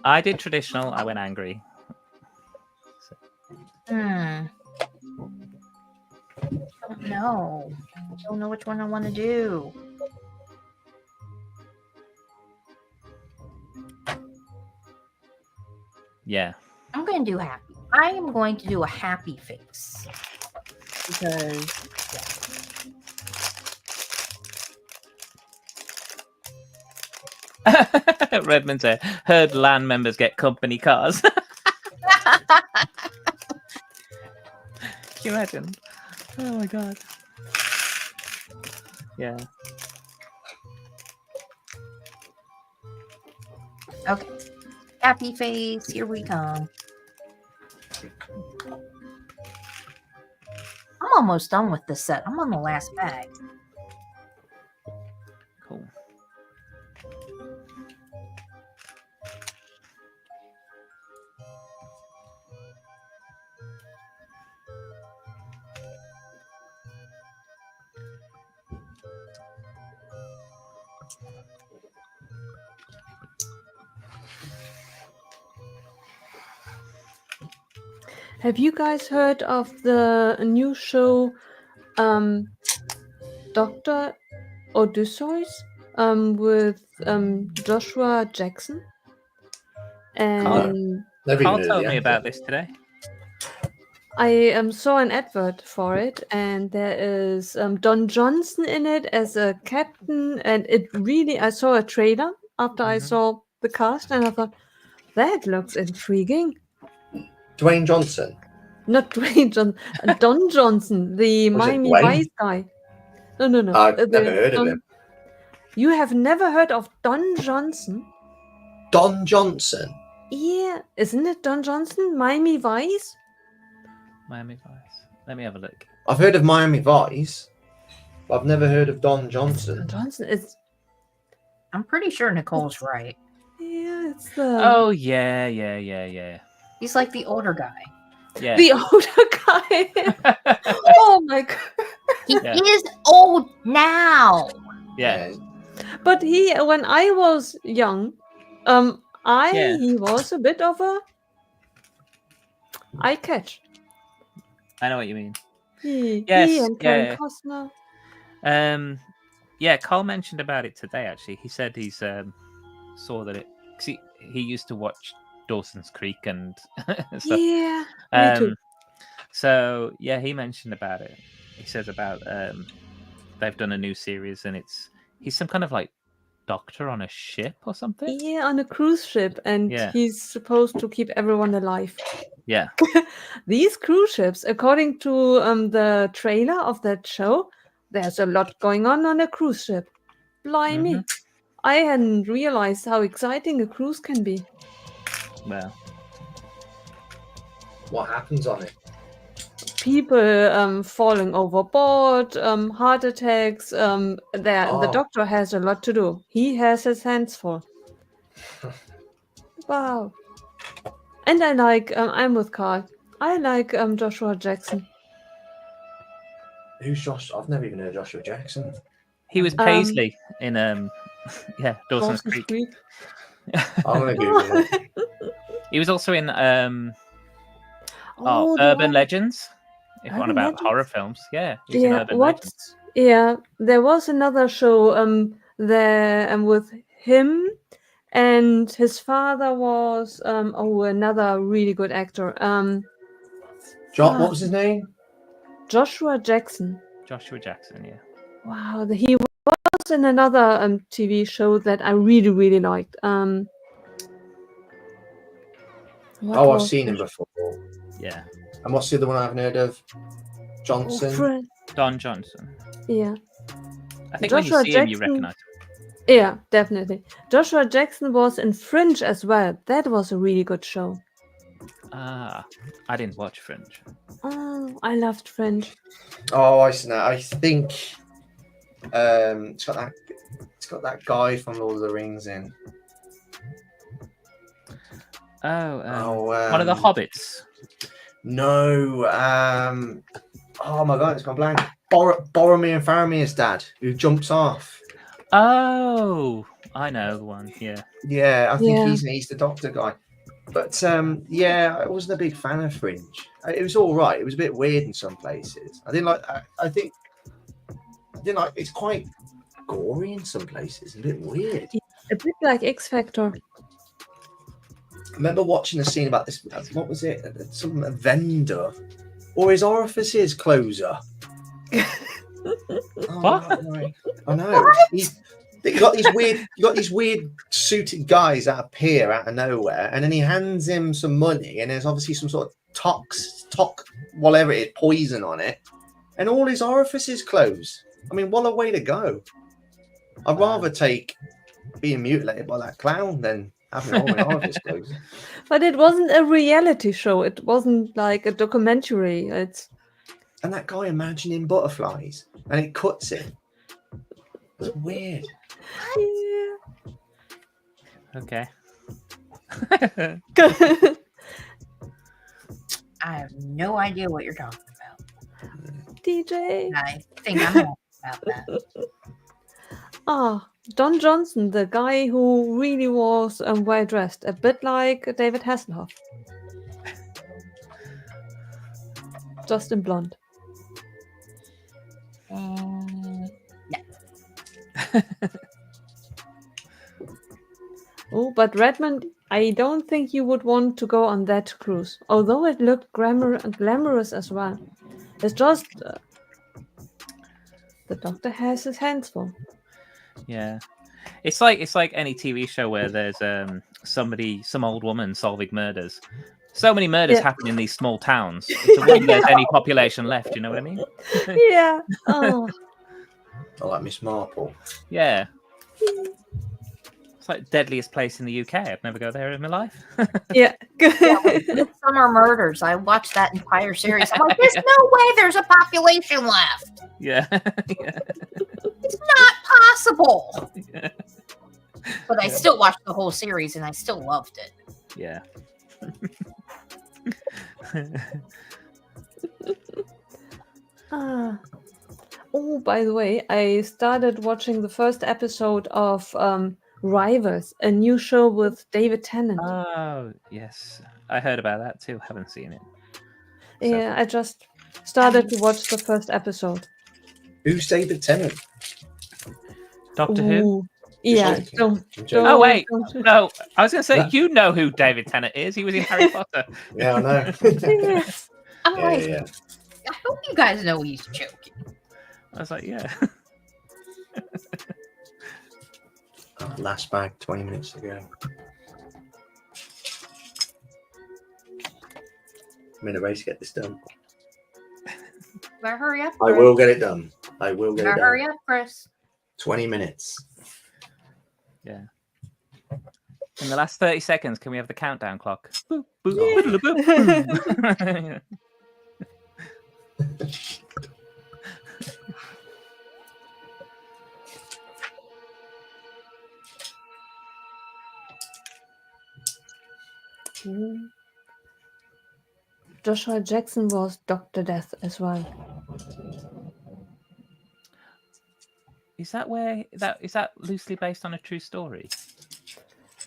I did traditional. I went angry. Don't know. I don't know which one I want to do. Yeah. I'm going to do happy. I am going to do a happy face because Redmond said, heard LAN members get company cars. Can you imagine? Oh my god. Yeah. okay. Happy face, here we come. I'm almost done with this set. I'm on the last bag. Cool. Have you guys heard of the new show, Dr. Odysseus, with Joshua Jackson? And Never Carl even heard of told the me actor. about this today. I saw an advert for it, and there is Don Johnson in it as a captain, and it really, I saw a trailer after I saw the cast, and I thought, that looks intriguing. Dwayne Johnson. Not Dwayne Johnson, Don Johnson, the Was it Miami Dwayne? Vice guy. No. I've the never heard of Don- him. You have never heard of Don Johnson? Don Johnson. Yeah, isn't it Don Johnson? Miami Vice? Miami Vice. Let me have a look. I've heard of Miami Vice, but I've never heard of Don Johnson. Don Johnson is, I'm pretty sure Nicole's right. yeah, it's the Oh yeah. He's like the older guy. Yeah. the older guy. Oh my god! He Yeah. is old now. yeah. But when I was young, Yeah. he was a bit of a eye catch. I know what you mean. He Yes, and Kevin yeah. Costner. Yeah, Carl mentioned about it today. Actually, he said he's saw that it. 'Cause he used to watch Dawson's Creek and stuff. Yeah, me too. So yeah, he mentioned about it. He says about they've done a new series and he's some kind of like doctor on a ship or something. Yeah, on a cruise ship, and Yeah. he's supposed to keep everyone alive. Yeah. These cruise ships, according to the trailer of that show, there's a lot going on a cruise ship. Blimey. Mhm. I hadn't realized how exciting a cruise can be. Well, What happens on it? People falling overboard, heart attacks. The doctor has a lot to do. He has his hands full. Wow. And I like, I'm with Carl. I like Joshua Jackson. Who's Josh? I've never even heard of Joshua Jackson. he was Paisley in yeah, Dawson's Dawson's Creek. Creek. I'm gonna Google it. He was also in the Urban one- Legends. If one Urban about Legends? horror films, yeah. He was in Yeah, Urban what? Legends. Yeah, there was another show there with him, and his father was another really good actor. What was his name? Joshua Jackson. Joshua Jackson, yeah. Wow, he was in another TV show that I really, really liked. What I've was seen it? him before. Yeah. And what's the other one I haven't heard of? Johnson. Don Johnson. Yeah, I think Joshua when you see him, you Jackson- recognize him. yeah, definitely. Joshua Jackson was in Fringe as well. That was a really good show. Ah, I didn't watch Fringe. Oh, I loved Fringe. Oh, I see now. I think it's got that guy from Lord of the Rings in. One of the Hobbits. No. Oh my god, it's gone blank. Boromir and Faramir's dad, who jumps off. Oh, I know the one. Yeah. Yeah, I think Yeah. he's the doctor guy. But yeah, I wasn't a big fan of Fringe. It was all right. It was a bit weird in some places. I didn't like. I think I didn't like. It's quite gory in some places. A bit weird. A bit like X Factor. I remember watching a scene about this. What was it? Some vendor or his orifices closer. What? Right. I know. You got these weird suited guys that appear out of nowhere, and then he hands him some money, and there's obviously some sort of whatever it is, poison on it, and all his orifices close. I mean, what a way to go! I'd rather take being mutilated by that clown than having all my orifices closed. But it wasn't a reality show. It wasn't like a documentary. It's And that guy imagining butterflies, and it cuts it. It's weird. yeah. Okay. I have no idea what you're talking about. DJ. I think I'm wrong about that. Ah, Don Johnson, the guy who really was well dressed, a bit like David Hasselhoff, just in blonde. Oh, but Redmond, I don't think you would want to go on that cruise, although it looked glamorous as well. It's just the Doctor has his hands full. Yeah, it's like any TV show where there's some old woman solving murders. So many murders happen in these small towns. It's a wonder there's any population left. You know what I mean? Yeah. Oh. I like Miss Marple. Yeah. It's like deadliest place in the UK. I'd never go there in my life. Yeah. Midsummer Murders. I watched that entire series. I'm like, there's no way there's a population left. Yeah. Yeah. It's not possible. Yeah. But I still watched the whole series and I still loved it. Yeah. Oh, by the way, I started watching the first episode of Rivals, a new show with David Tennant. Oh, yes. I heard about that too. Haven't seen it. Yeah, I just started to watch the first episode. Who's David Tennant? Doctor Who? Yeah. joking. Don't, Oh, wait. don't- No, I was going to say, That- you know who David Tennant is. He was in Harry Potter. Yeah, I know. Yeah. I'm Yeah, like, yeah. I hope you guys know he's joking. I was like, yeah. Last bag 20 minutes to go. I'm in a race to get this done. Better hurry up. I will get it done. I will get it Better done. hurry up, Chris. 20 minutes. Yeah. In the last 30 seconds, can we have the countdown clock? Boop, boop, Yeah. boop, boop. Joshua Jackson was Dr. Death as well. Is that loosely based on a true story?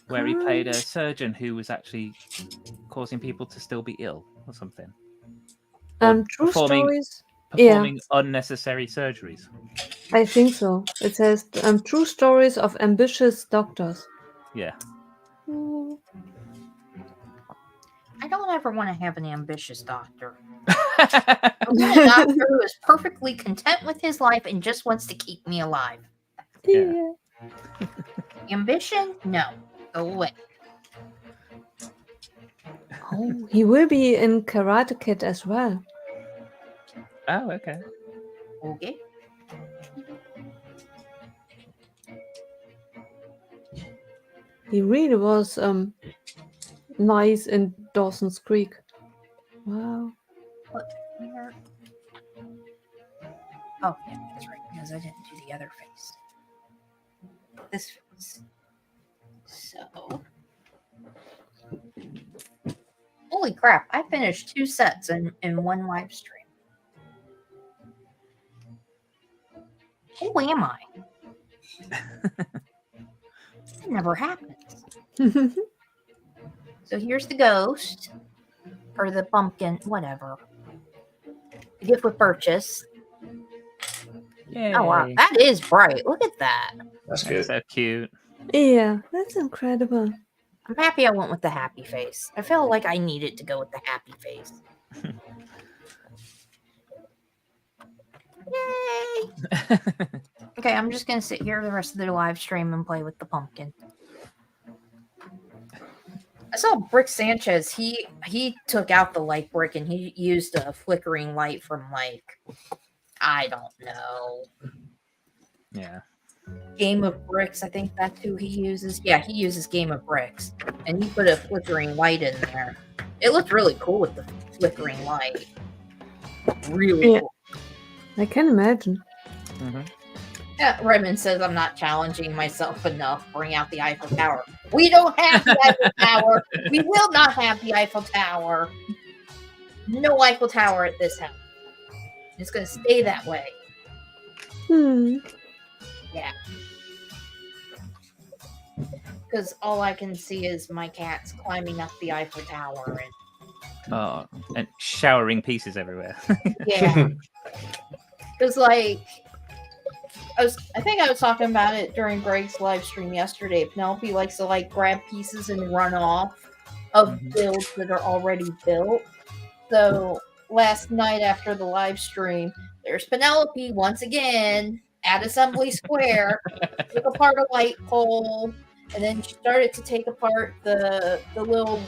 Where he played a surgeon who was actually causing people to still be ill or something? True performing- stories. Performing unnecessary surgeries. I think so. It says true stories of ambitious doctors. Yeah. I don't ever want to have an ambitious doctor. I want a doctor who is perfectly content with his life and just wants to keep me alive. Yeah. Ambition? No. Go away. Oh, he will be in Karate Kid as well. Oh, okay. Okay. He really was nice in Dawson's Creek. Wow. What? Where? Oh, yeah, that's right. Because I didn't do the other face. This face. So. Holy crap. I finished 2 sets in one live stream. Who am I? It never happens. So here's the ghost. Or the pumpkin, whatever. The gift with purchase. Yay. Oh wow, that is bright. Look at that. That's That's good. so cute. Yeah, that's incredible. I'm happy I went with the happy face. I felt like I needed to go with the happy face. Yay! Okay, I'm just gonna sit here the rest of the live stream and play with the pumpkin. I saw Brick Sanchez. He took out the light brick and he used a flickering light from I don't know. Yeah. Game of Bricks, I think that's who he uses. Yeah, he uses Game of Bricks. And he put a flickering light in there. It looked really cool with the flickering light. Really Yeah. cool. I can imagine. Mm-hmm. Yeah, Redmond says I'm not challenging myself enough. Bring out the Eiffel Tower. We don't have the Eiffel Tower. We will not have the Eiffel Tower. No Eiffel Tower at this house. It's going to stay that way. Hmm. Yeah. because all I can see is my cats climbing up the Eiffel Tower. And showering pieces everywhere. Yeah, because like I think I was talking about it during Greg's live stream yesterday. Penelope likes to like grab pieces and run off of builds that are already built. So last night after the live stream, there's Penelope once again at Assembly Square, took apart a light pole, and then she started to take apart the little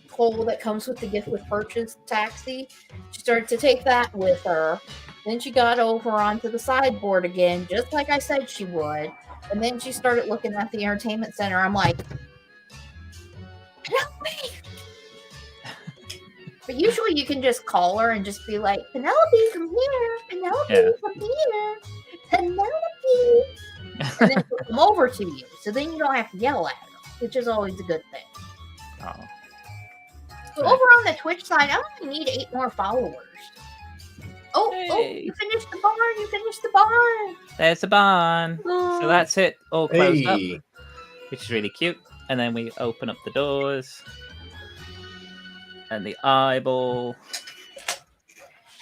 pole that comes with the gift with purchase taxi. She started to take that with her. Then she got over onto the sideboard again, just like I said she would. And then she started looking at the entertainment center. I'm like, Penelope! But usually you can just call her and just be like, Penelope, come here. Penelope, come here. Penelope. And then she'll come over to you. So then you don't have to yell at her, which is always a good thing. Oh. So over on the Twitch side, I only need 8 more followers. Oh, you finished the barn. You finished the barn. There's the barn. So that's it. All closed up, which is really cute. And then we open up the doors. And the eyeball.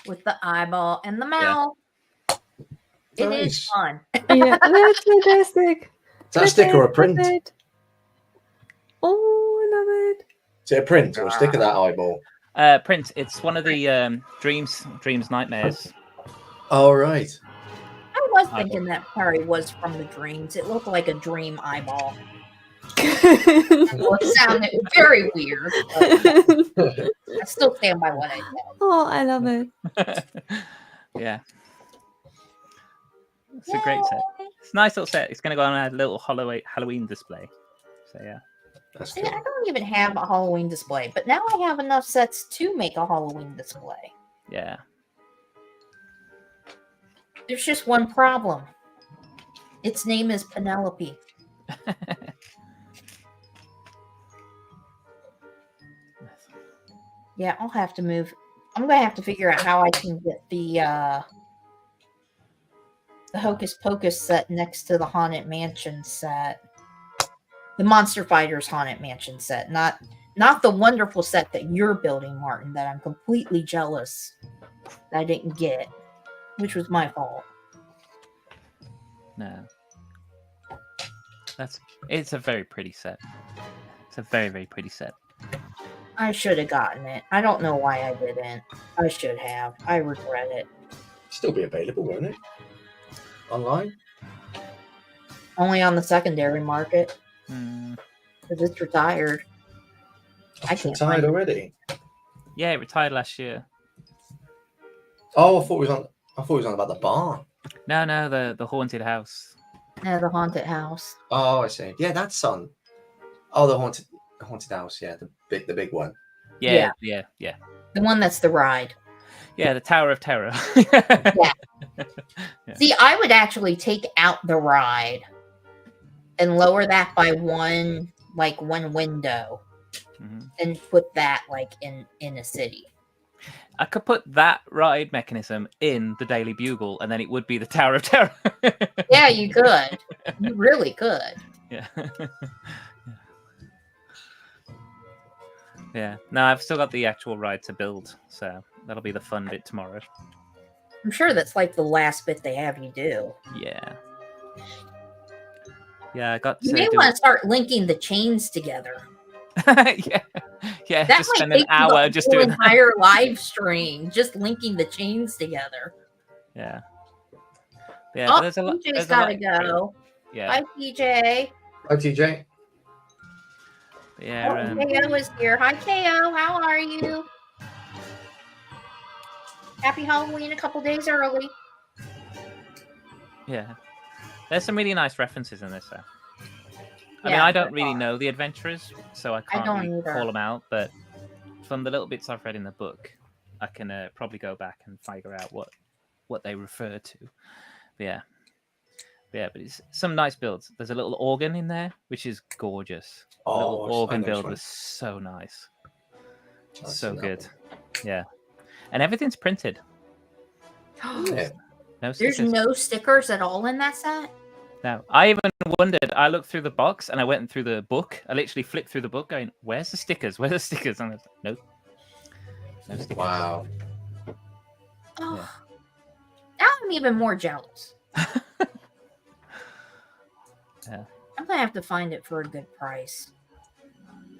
With the eyeball and the mouth. Yeah. It is fun. Yeah, that's fantastic. Is that a stick or a print? Oh, I love it. Is it a print or a stick of that eyeball? Print. It's one of the Dreams Nightmares. Oh, right. I was thinking that probably was from the Dreams. It looked like a dream eyeball. It sounded very weird. I still stand by what I said. Oh, I love it. Yeah. It's a great set. It's a nice little set. It's going to go on a little Halloween display. So, yeah. That's I don't even have a Halloween display, but now I have enough sets to make a Halloween display. Yeah. There's just one problem. Its name is Penelope. Yeah, I'll have to move. I'm going to have to figure out how I can get the Hocus Pocus set next to the Haunted Mansion set. The Monster Fighters Haunted Mansion set. Not the wonderful set that you're building, Martin, that I'm completely jealous that I didn't get, which was my fault. No. It's a very pretty set. It's a very, very pretty set. I should have gotten it. I don't know why I didn't. I should have. I regret it. Still be available, won't it? Online? Only on the secondary market. Mm. Because it's retired. It's retired already? Yeah, it retired last year. Oh, I thought it was on about the barn. No, the haunted house. No, the haunted house. Oh, I see. Yeah, that's on. Oh, the haunted house. Yeah, the big one. Yeah. The one that's the ride. Yeah, the Tower of Terror. Yeah. See, I would actually take out the ride and lower that by one window, and put that like in a city. I could put that ride mechanism in the Daily Bugle, and then it would be the Tower of Terror. Yeah, you could. You really could. Yeah. Yeah. No, I've still got the actual ride to build, so that'll be the fun bit tomorrow. I'm sure that's like the last bit they have you do. Yeah. Yeah, I got. You may want to start linking the chains together. Yeah. That just spend an hour just doing the entire live stream, just linking the chains together. Yeah. Yeah. Oh, there's a lot. TJ's gotta go. Yeah. Bye, TJ. Hi, TJ. Yeah. KO is here. Hi, KO. How are you? Happy Halloween a couple days early. Yeah. There's some really nice references in this, though. I mean, I don't really know the adventurers, so I can't really call them out. But from the little bits I've read in the book, I can probably go back and figure out what they refer to. But but it's some nice builds. There's a little organ in there, which is gorgeous. The little organ build was so nice. So good. Yeah. And everything's printed. Yeah. There's no stickers at all in that set? No, I even wondered. I looked through the box and I went through the book. I literally flipped through the book, going, "Where's the stickers? Where's the stickers?" And I was like, "Nope, no stickers." Wow. Oh, Yeah. now I'm even more jealous. Yeah. I'm gonna have to find it for a good price.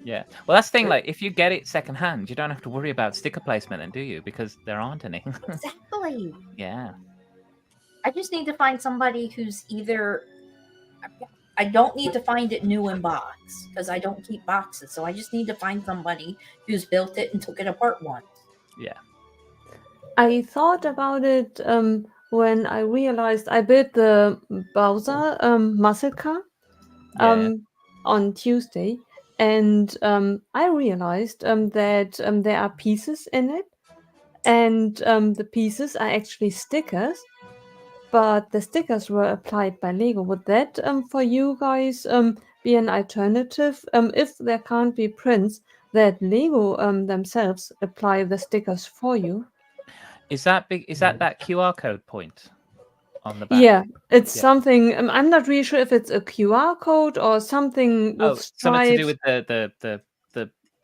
Yeah. Well, that's the thing. Like, if you get it secondhand, you don't have to worry about sticker placement, then, do you? Because there aren't any. Exactly. Yeah. I just need to find somebody who's either. I don't need to find it new in box because I don't keep boxes. So I just need to find somebody who's built it and took it apart once. Yeah. I thought about it when I realized I built the Bowser muscle car Yeah. on Tuesday, and I realized that there are pieces in it, and the pieces are actually stickers, but the stickers were applied by Lego. Would that for you guys be an alternative if there can't be prints that Lego themselves apply the stickers for you? Is that big? Is that QR code point on the back? Yeah, it's Yeah. something. I'm not really sure if it's a QR code or something with Something to do stripes. with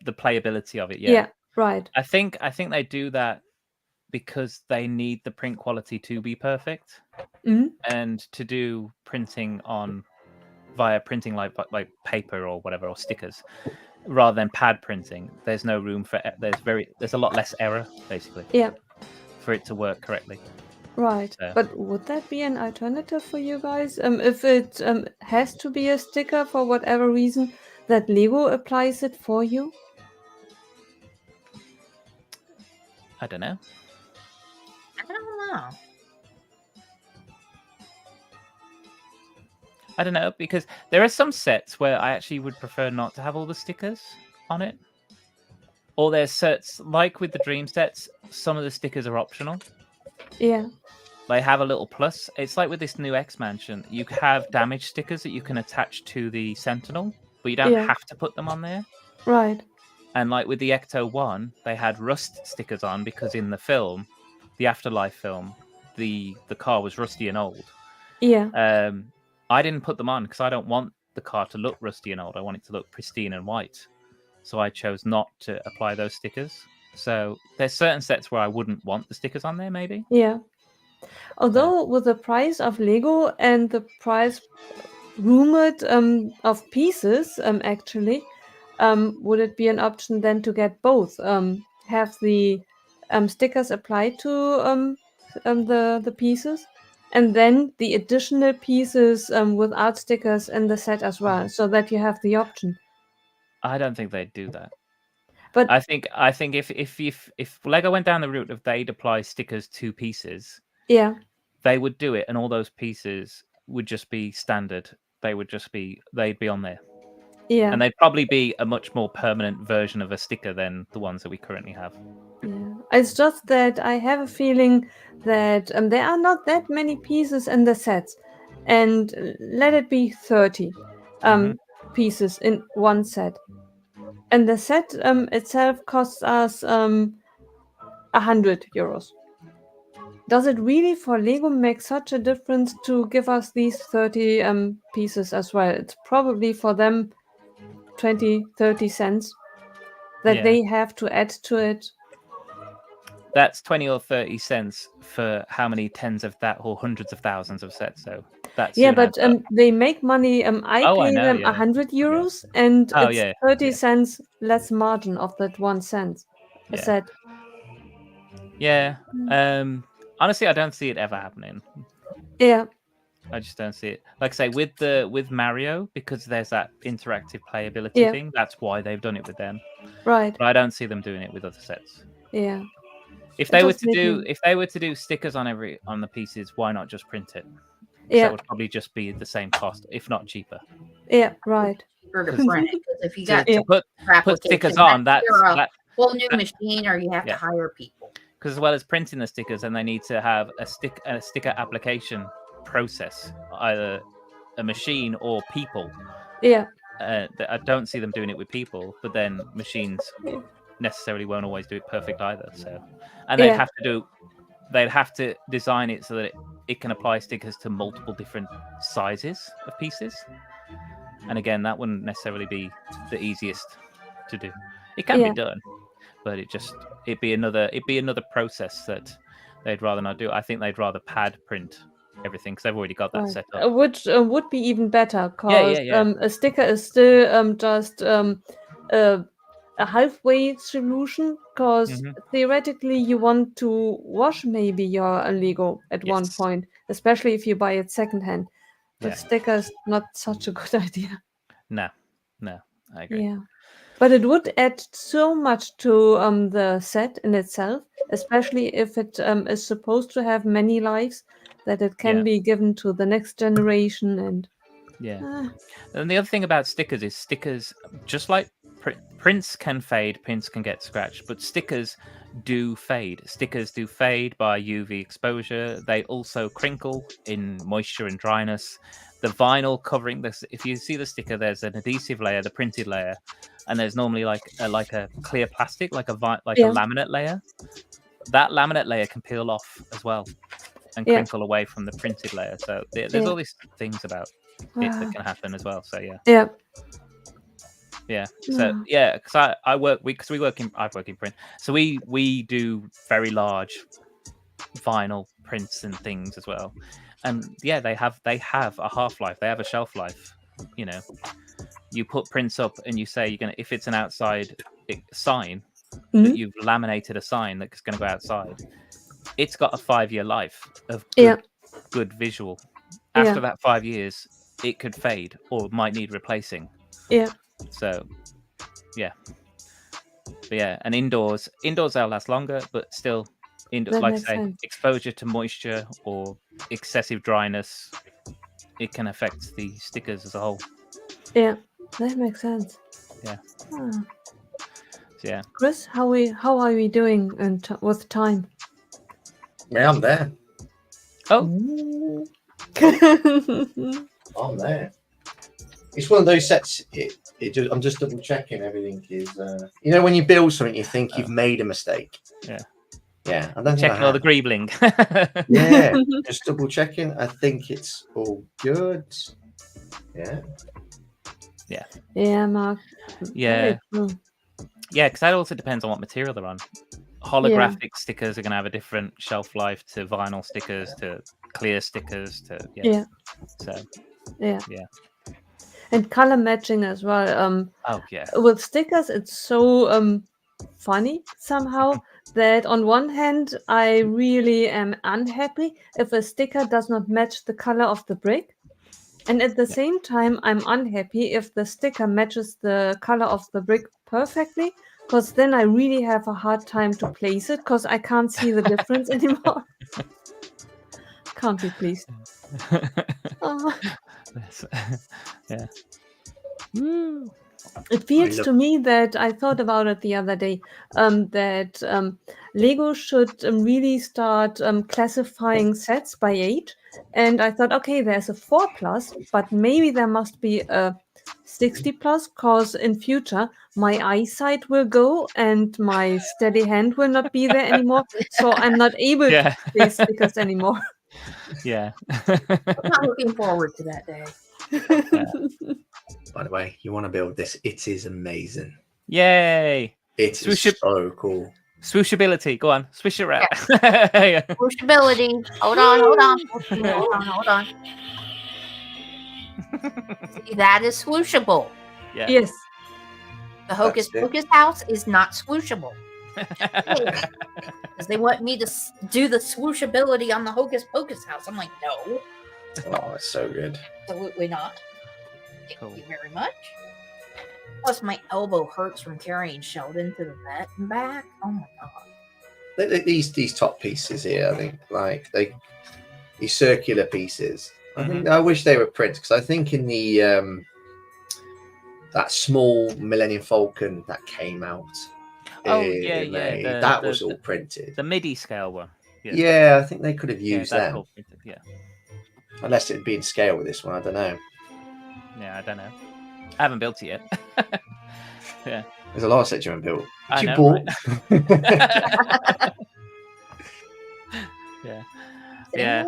the playability of it. Yeah. Yeah, right. I think they do that because they need the print quality to be perfect, Mhm. and to do printing via printing like paper or whatever, or stickers, rather than pad printing. There's no room for there's a lot less error, basically, Yeah, for it to work correctly. right. So But would that be an alternative for you guys? If it has to be a sticker for whatever reason, that Lego applies it for you? I don't know. I don't know. I don't know, because there are some sets where I actually would prefer not to have all the stickers on it. Or there's sets, like with the Dream sets, some of the stickers are optional. Yeah, They have a little plus. It's like with this new X Mansion, you have damage stickers that you can attach to the Sentinel, but you don't yeah, have to put them on there. right. And like with the Ecto 1, they had rust stickers on because in the film, the Afterlife film, the car was rusty and old. Yeah, I didn't put them on because I don't want the car to look rusty and old. I want it to look pristine and white. So I chose not to apply those stickers. So there's certain sets where I wouldn't want the stickers on there, maybe. yeah. Although with the price of Lego and the price rumored of pieces, actually, would it be an option then to get both? Have the stickers applied to the pieces, and then the additional pieces without stickers in the set as well, so that you have the option. I don't think they'd do that. But I think if Lego went down the route of they'd apply stickers to pieces, yeah, they would do it, and all those pieces would just be standard. They'd be on there. yeah. And they'd probably be a much more permanent version of a sticker than the ones that we currently have. Yeah, it's just that I have a feeling that there are not that many pieces in the sets, and let it be 30 pieces in one set. And the set itself costs us €100. Does it really for Lego make such a difference to give us these 30 pieces as well? It's probably for them 20, 30 cents that Yeah. they have to add to it. That's 20 or 30 cents for how many tens of that or hundreds of thousands of sets. So that's Yeah, soon but adds up. they make money. I Oh, I pay know, them yeah. €100, and Oh, it's yeah, 30 yeah. cents less margin of that 1 cent. I Yeah. said, Yeah. Honestly, I don't see it ever happening. yeah, I just don't see it. Like I say, with Mario, because there's that interactive playability Yeah. thing. That's why they've done it with them. right, But I don't see them doing it with other sets. yeah. If It they were just to made do me- if they were to do stickers on the pieces, why not just print it? 'Cause Yeah, that would probably just be the same cost, if not cheaper. yeah, right. Cheaper to print it because if you got Yeah. To put application, stickers on, that's either a that whole new that- machine or you have yeah. to hire people. because as well as printing the stickers, then they need to have a sticker application process, either a machine or people. Yeah, I don't see them doing it with people, but then machines Yeah. necessarily won't always do it perfect either. So, and they'd Yeah. have to design it so that it can apply stickers to multiple different sizes of pieces. And again, that wouldn't necessarily be the easiest to do. It can be done, but it'd be another process that they'd rather not do. I think they'd rather pad print everything because they've already got that set up. Which would be even better, because a sticker is still just a halfway solution, because theoretically you want to wash maybe your Lego at one point, especially if you buy it secondhand. But stickers, not such a good idea. No, I agree. Yeah, but it would add so much to the set in itself, especially if it is supposed to have many lives, that it can be given to the next generation. And and the other thing about stickers is stickers, just like prints can fade, prints can get scratched, but stickers do fade. Stickers do fade by UV exposure. They also crinkle in moisture and dryness. The vinyl covering this, if you see the sticker, there's an adhesive layer, the printed layer, and there's normally like a clear plastic, like a laminate layer. That laminate layer can peel off as well and crinkle away from the printed layer. So there's all these things about it that can happen as well. So So because I work in print, so we do very large vinyl prints and things as well, and they have a half-life, they have a shelf life. You know, you put prints up and you say you're gonna, if it's an outside sign that you've laminated a sign that's going to go outside, it's got a 5-year life of good visual. After that 5 years, it could fade or might need replacing. So and indoors they'll last longer, but still like I say, exposure to moisture or excessive dryness, it can affect the stickers as a whole. That makes sense. Chris, how are we doing with time? I'm there. I'm there. It's one of those sets. I'm just double checking everything is. When you build something, you think you've made a mistake. Yeah. I don't checking all the greebling. Just double checking. I think it's all good. Mark. Because that also depends on what material they're on. Holographic stickers are going to have a different shelf life to vinyl stickers, to clear stickers, to and color matching as well. With stickers, it's so funny somehow that on one hand I really am unhappy if a sticker does not match the color of the brick, and at the same time I'm unhappy if the sticker matches the color of the brick perfectly, because then I really have a hard time to place it because I can't see the difference anymore. Can't be pleased. It feels to me that I thought about it the other day, that Lego should really start classifying sets by age. And I thought, okay, there's a 4+, but maybe there must be a 60+, because in future my eyesight will go and my steady hand will not be there anymore. So I'm not able to place stickers anymore. I'm not looking forward to that day. By the way, you want to build this? It is amazing. Yay! It is so cool. Swooshability. Go on, swish it around. Swooshability. Hold on. See, that is swooshable. Yes. The Hocus Pocus house is not swooshable. Because they want me to do the swooshability on the Hocus Pocus house. I'm like, no. Oh, it's so good. Absolutely not. Thank you very much. Plus, my elbow hurts from carrying Sheldon to the vet and back. Oh my god! These top pieces here, I think, like these circular pieces. I wish they were print, because I think in the that small Millennium Falcon that came out. That was all printed. The MIDI scale one. Yeah, I think they could have used that. Yeah. Unless it'd be in scale with this one, I don't know. Yeah, I don't know. I haven't built it yet. There's a lot of sets you haven't built. I you know, bought? Right?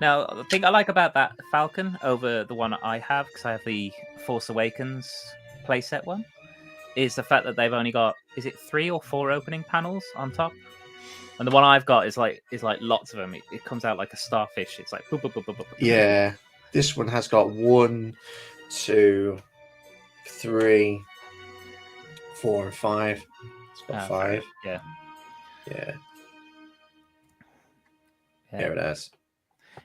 Now, the thing I like about that Falcon over the one I have, because I have the Force Awakens playset one, is the fact that they've only got, is it 3 or 4 opening panels on top? And the one I've got is like lots of them. It comes out like a starfish. It's like boop, boop, boop, boop, boop. Yeah, this one has got 1, 2, 3, 4, and 5. It's got 5. Yeah. There it is.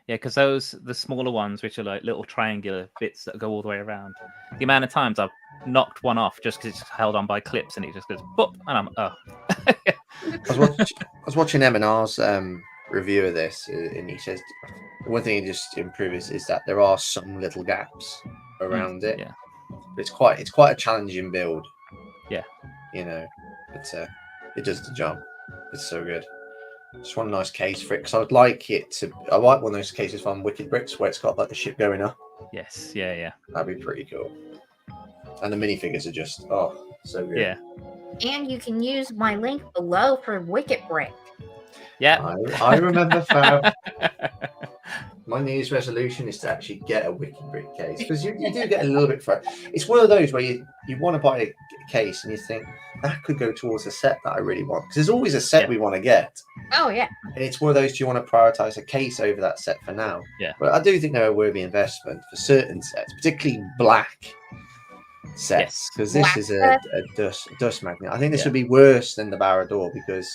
Yeah, because the smaller ones, which are like little triangular bits that go all the way around. The amount of times I've knocked one off just because it's held on by clips and it just goes boop, and I'm I was watching M&R's review of this, and he says one thing he just improves is that there are some little gaps around it. Yeah, but it's quite a challenging build. Yeah, it does the job. It's so good. Just one nice case for it, because I would like it to. I like one of those cases from Wicked Bricks where it's got like the ship going up. Yes, yeah. That'd be pretty cool. And the minifigures are just so good. Yeah. And you can use my link below for Wicked Brick. Yeah. I remember Fab. My New Year's resolution is to actually get a Wicked Brick case, because you do get a little bit for it. It's one of those where you want to buy a case and you think that could go towards a set that I really want, because there's always a set we want to get. Oh yeah. And it's one of those, do you want to prioritize a case over that set for now? Yeah. But I do think they're a worthy investment for certain sets, particularly black sets, because this is a dust magnet. I think this would be worse than the Barrador, because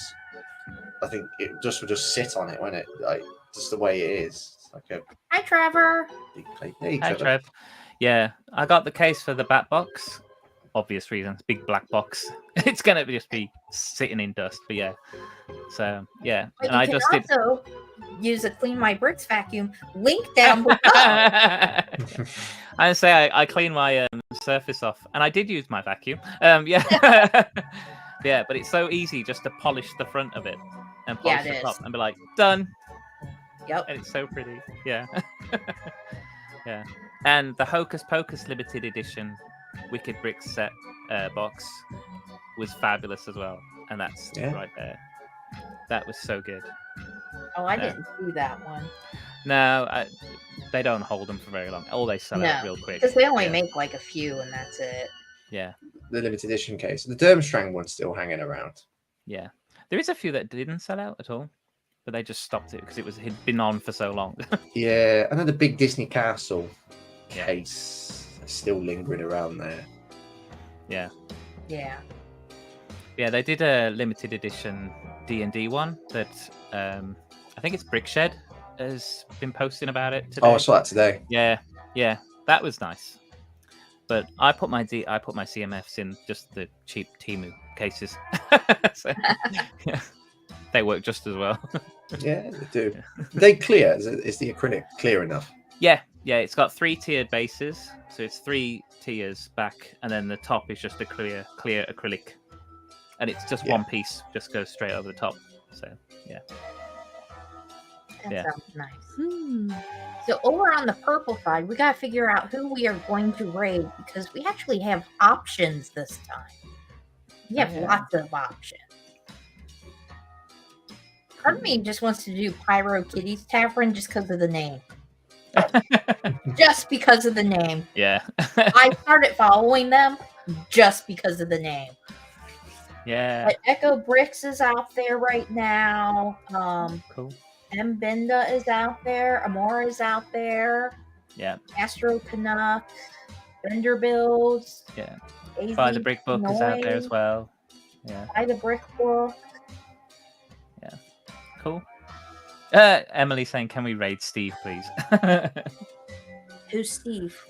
I think it would just sit on it, wouldn't it? Like just the way it is. It's like a Hi, Trevor. big plate. Hey, Hi, Trevor. Trev. Yeah, I got the case for the Bat Box. Obvious reasons, big black box. It's gonna just be sitting in dust, but yeah. So yeah, But and you I can just also use a Clean My Bricks vacuum. Link down below. I say I clean my surface off, and I did use my vacuum. Yeah, yeah, but it's so easy just to polish the front of it and polish the top and be like done. Yep. And it's so pretty. Yeah, yeah. And the Hocus Pocus limited edition Wicked Bricks set box was fabulous as well, and that's right there. That was so good. Oh, I didn't see that one. No, they don't hold them for very long. All they sell out real quick because they only make like a few, and that's it. Yeah, the limited edition case. The Durmstrang one's still hanging around. Yeah, there is a few that didn't sell out at all, but they just stopped it because had been on for so long. Yeah, another big Disney Castle case still lingering around there. Yeah. They did a limited edition D&D one that I think it's Brickshed has been posting about it today. Oh, I saw that today. Yeah, that was nice. But I put my CMFs in just the cheap Temu cases. So, yeah, they work just as well. Yeah, they do. They clear? Is the acrylic clear enough? Yeah, it's got 3 tiered bases, so it's 3 tiers back, and then the top is just a clear acrylic, and it's just one piece, just goes straight over the top. So that sounds nice. So over on the purple side, we gotta figure out who we are going to raid, because we actually have options this time. We have lots of options. Part of me just wants to do Pyro Kitty's Tavern just because of the name. Just because of the name. Yeah. I started following them just because of the name. Yeah. But Echo Bricks is out there right now. Cool. Mbinda is out there. Amora is out there. Yeah. Astro Canuck. Bender Builds. Yeah. AZ Buy the Brick Book is out there Noise, as well. Yeah. Buy the Brick Book. Yeah. Cool. Emily saying, "Can we raid Steve, please?" Who's Steve?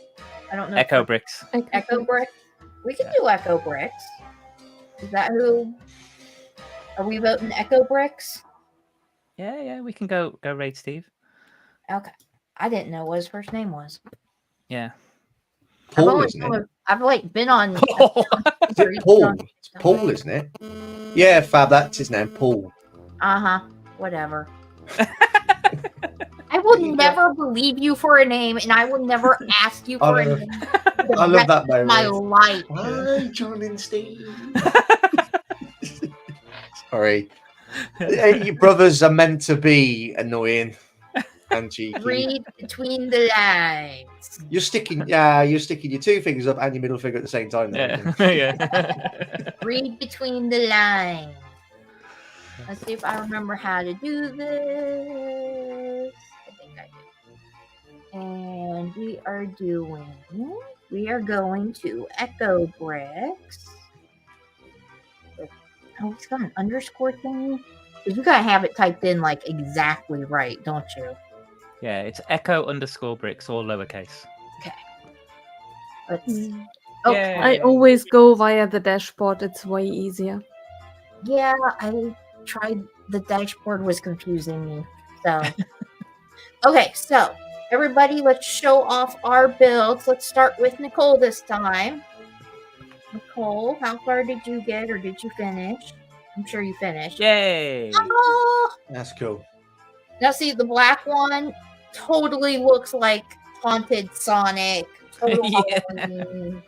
I don't know. Echo Bricks. Echo Bricks. We can do Echo Bricks. Is that who? Are we voting Echo Bricks? Yeah, we can go raid Steve. Okay. I didn't know what his first name was. Yeah. Paul, isn't it? I've been on. Is it Paul? It's Paul, isn't it? Yeah, Fab, that's his name, Paul. Whatever. I will never believe you for a name, and I will never ask you for a name. I love that moment. My life. Hi, John and Steve. Sorry. Your brothers are meant to be annoying. and cheeky. Read between the lines. You're sticking your two fingers up and your middle finger at the same time. Though, Yeah. Read between the lines. Let's see if I remember how to do this. I think I do. And we are going to Echo Bricks. Oh, it's got an underscore thingy. You gotta have it typed in like exactly right, don't you? Yeah, it's echo_bricks, all lowercase. Let's. Mm. Okay. I always go via the dashboard. It's way easier. Yeah, I tried. The dashboard was confusing me. So, okay, so everybody, let's show off our builds. Let's start with Nicole this time. Nicole, how far did you get, or did you finish? I'm sure you finished. Yay! Oh! That's cool. Now, see, the black one totally looks like Haunted Sonic. Total Yeah. Halloween.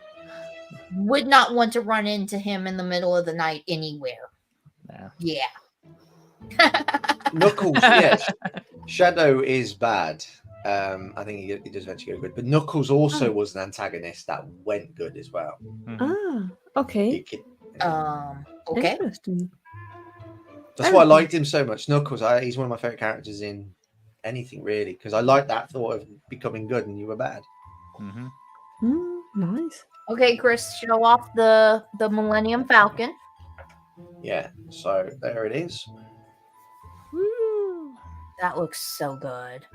Would not want to run into him in the middle of the night anywhere. No. Yeah. Knuckles, yes. Shadow is bad. I think he does eventually go good. But Knuckles also was an antagonist that went good as well. Mhm. Okay. Okay. Interesting. That's why I liked him so much. Knuckles, he's one of my favorite characters in anything really, because I like that thought of becoming good and you were bad. Mhm. Nice. Okay, Chris, show off the Millennium Falcon. Yeah, so there it is. Woo. That looks so good.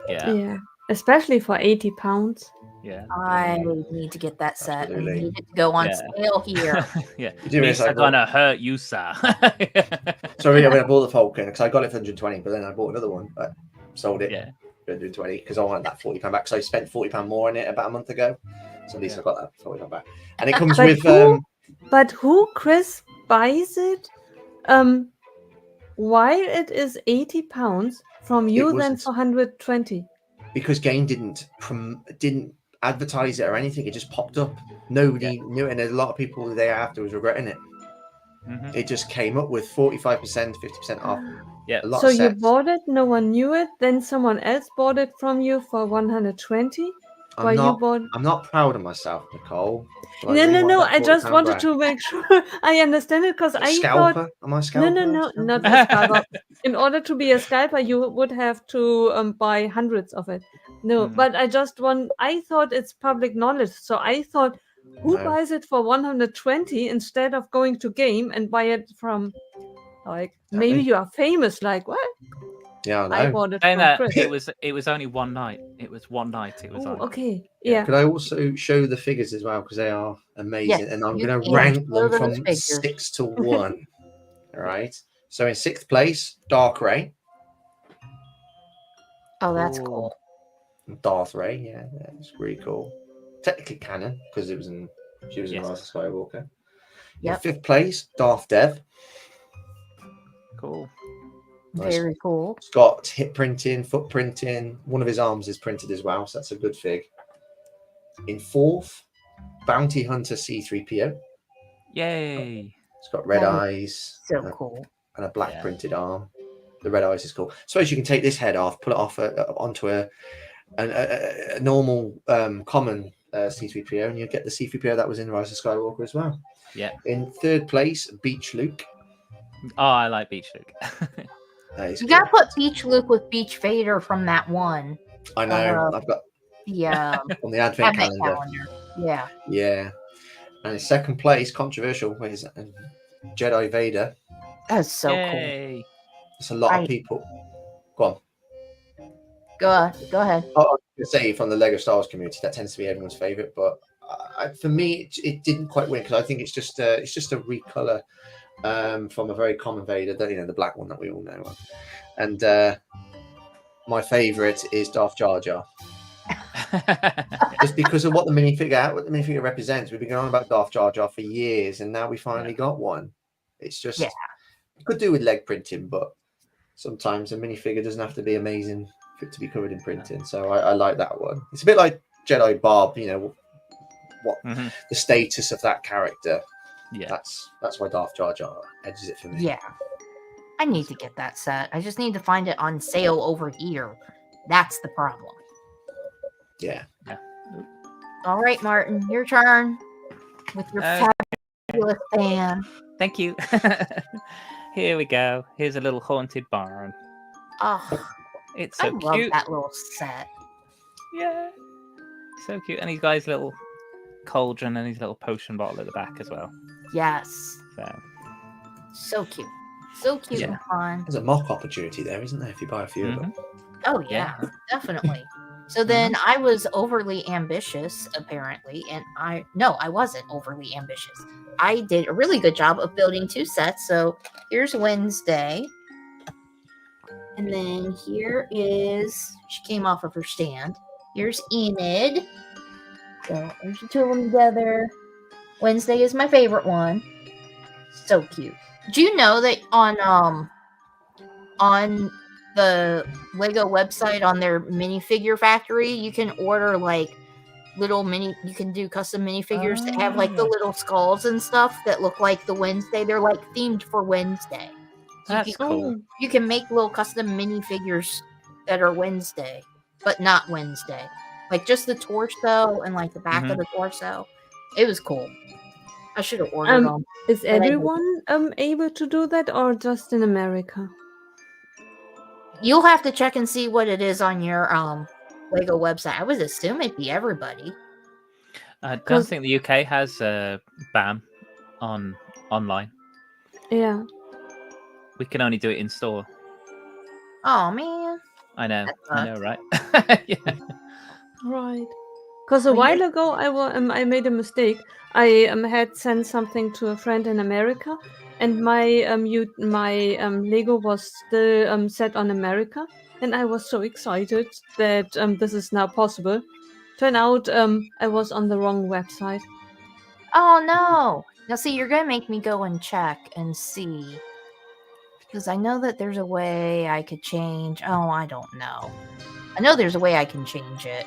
Yeah. Yeah. Especially for 80 pounds. Yeah. I need to get that set. Absolutely. I need it to go on Yeah. sale here. Yeah. You do realize I Misa gonna hurt you, sir. Sorry, I bought the Falcon because I got it for 120, but then I bought another one, but sold it Yeah. for 120 because I wanted that £40 back. So I spent £40 more on it about a month ago. So at least I got that £40 back. And it comes But with But who, Chris, buys it? While it is 80 pounds from you then wasn't. for 120. because Game didn't advertise it or anything. It just popped up. Nobody knew it, and there's a lot of people the day after was regretting it. Mhm. It just came up with 45%, 50% off. Yeah. A lot So of you sets. bought it, no one knew it, then someone else bought it from you for 120? While you bought... I'm not proud of myself, Nicole. but I No, really no, want no. that I just £40 wanted back. to make sure I understand it because I Scalper? thought... Am I a No, scalper? no, no, not a scalper. In order to be a scalper, you would have to buy hundreds of it. No, Mm. but I thought it's public knowledge. So I thought, who No. buys it for 120 instead of going to Game and buy it from, like, maybe Exactly. you are famous, like, what? Yeah, I I know. bought it Saying from that, Chris. it was only one night. It was one night. It was Oh, on. okay. Yeah. Yeah. Could I also show the figures as well because they are amazing, Yes, and I'm you going to can. rank Show them those from figures. 6 to 1. All right. So in 6th place, Dark Ray, Oh, that's Ooh. cool. Darth Ray. Yeah, that's really cool. Technically canon because she was in Yes. Rise of Skywalker. Yep. In 5th place, Darth Dev. Cool. Nice. Very cool. It's got hip printing, foot printing. One of his arms is printed as well, so that's a good fig. In 4th, Bounty Hunter C3PO. Yay. It's got red That eyes So cool. and a black Yeah. printed arm. The red eyes is cool. Suppose you can take this head off, put it off onto a normal common C3PO, and you get the C3PO that was in Rise of Skywalker as well. Yeah. In 3rd place, Beach Luke. Oh, I like Beach Luke. That is You cool. gotta put Beach Luke with Beach Vader from that one. I know. I've got The on the advent Advent calendar. Yeah. Yeah. And in 2nd place, controversial, is Jedi Vader. That's so cool. Yay. There's a lot Right. of people. Go on. Go ahead. I was going to say from the Lego Star Wars community, that tends to be everyone's favorite. But for me, it didn't quite win because I think it's just a recolor from a very common Vader, the black one that we all know of. And my favorite is Darth Jar Jar. Just because of what the minifigure represents. We've been going on about Darth Jar Jar for years, and now we finally got one. It's just you could do with leg printing, but sometimes a minifigure doesn't have to be amazing for it to be covered in printing. So I like that one. It's a bit like Jedi Bob, what the status of that character. Yeah. That's why Darth Jar Jar edges it for me. Yeah. I need to get that set. I just need to find it on sale over here. That's the problem. Yeah. All right, Martin, your turn with your fabulous fan. Thank you. Here we go. Here's a little haunted barn. Oh, It's I so love cute. that little set. Yeah. So cute. And he's got his little cauldron and his little potion bottle at the back as well. Yes. So cute. So cute and fun. There's a mock opportunity there, isn't there, if you buy a few of them? Oh, yeah. Definitely. So then I was overly ambitious, apparently, and I wasn't overly ambitious. I did a really good job of building 2 sets. So here's Wednesday. And then here is, she came off of her stand. Here's Enid. So there's the 2 of them together. Wednesday is my favorite one. So cute. Do you know that on the Lego website, on their minifigure factory, you can order like little you can do custom minifigures that have like the little skulls and stuff that look like the Wednesday. They're like themed for Wednesday. So That's cool. You can make little custom minifigures that are Wednesday, but not Wednesday. Like just the torso and like the back of the torso. It was cool. I should have ordered them. Is everyone able to do that, or just in America? You'll have to check and see what it is on your Lego website. I would assume it'd be everybody. I don't think the UK has BAM online. Yeah. We can only do it in store. Oh man. I know, right? Yeah. Right. Because a while ago, I made a mistake. I had sent something to a friend in America, and my Lego was still set on America, and I was so excited that this is now possible. Turn out I was on the wrong website. Oh no! Now see, you're gonna make me go and check and see, because I know that there's a way I could change. Oh, I don't know. I know there's a way I can change it.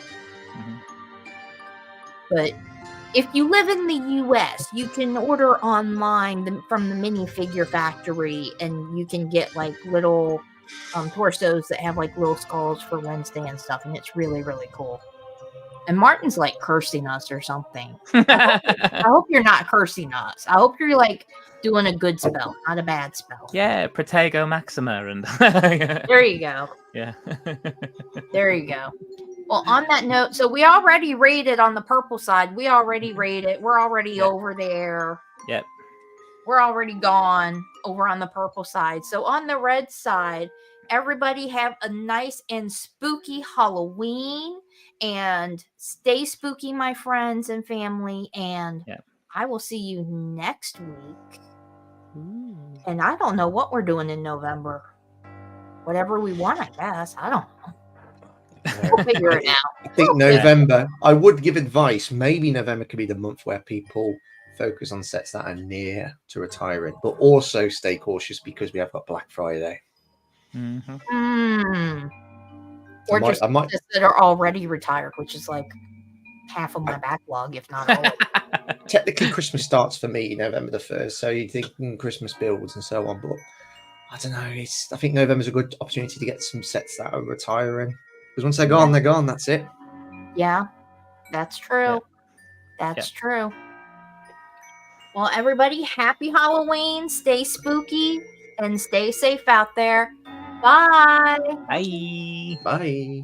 But if you live in the US, you can order online from the minifigure factory, and you can get like little torsos that have like little skulls for Wednesday and stuff, and it's really, really cool. And Martin's like cursing us or something. I hope you're not cursing us. I hope you're like doing a good spell, not a bad spell. Yeah, Protego Maxima and There you go. Yeah. There you go. Well, on that note, so we already rated on the purple side. We already rated. We're already over there. Yep. We're already gone over on the purple side. So on the red side, everybody have a nice and spooky Halloween, and stay spooky, my friends and family. And I will see you next week. And I don't know what we're doing in November. Whatever we want, I guess. I don't know. We'll figure it out. I think November, I would give advice. Maybe November could be the month where people focus on sets that are near to retiring, but also stay cautious because we have got Black Friday. Or just that are already retired, which is like half of my backlog, if not all of it. Technically, Christmas starts for me November the 1st, so you think Christmas builds and so on, but I don't know. I think November's a good opportunity to get some sets that are retiring. Because once they're gone, they're gone. That's it. Yeah, that's true. That's true. Well, everybody, happy Halloween. Stay spooky and stay safe out there. Bye. Bye. Bye.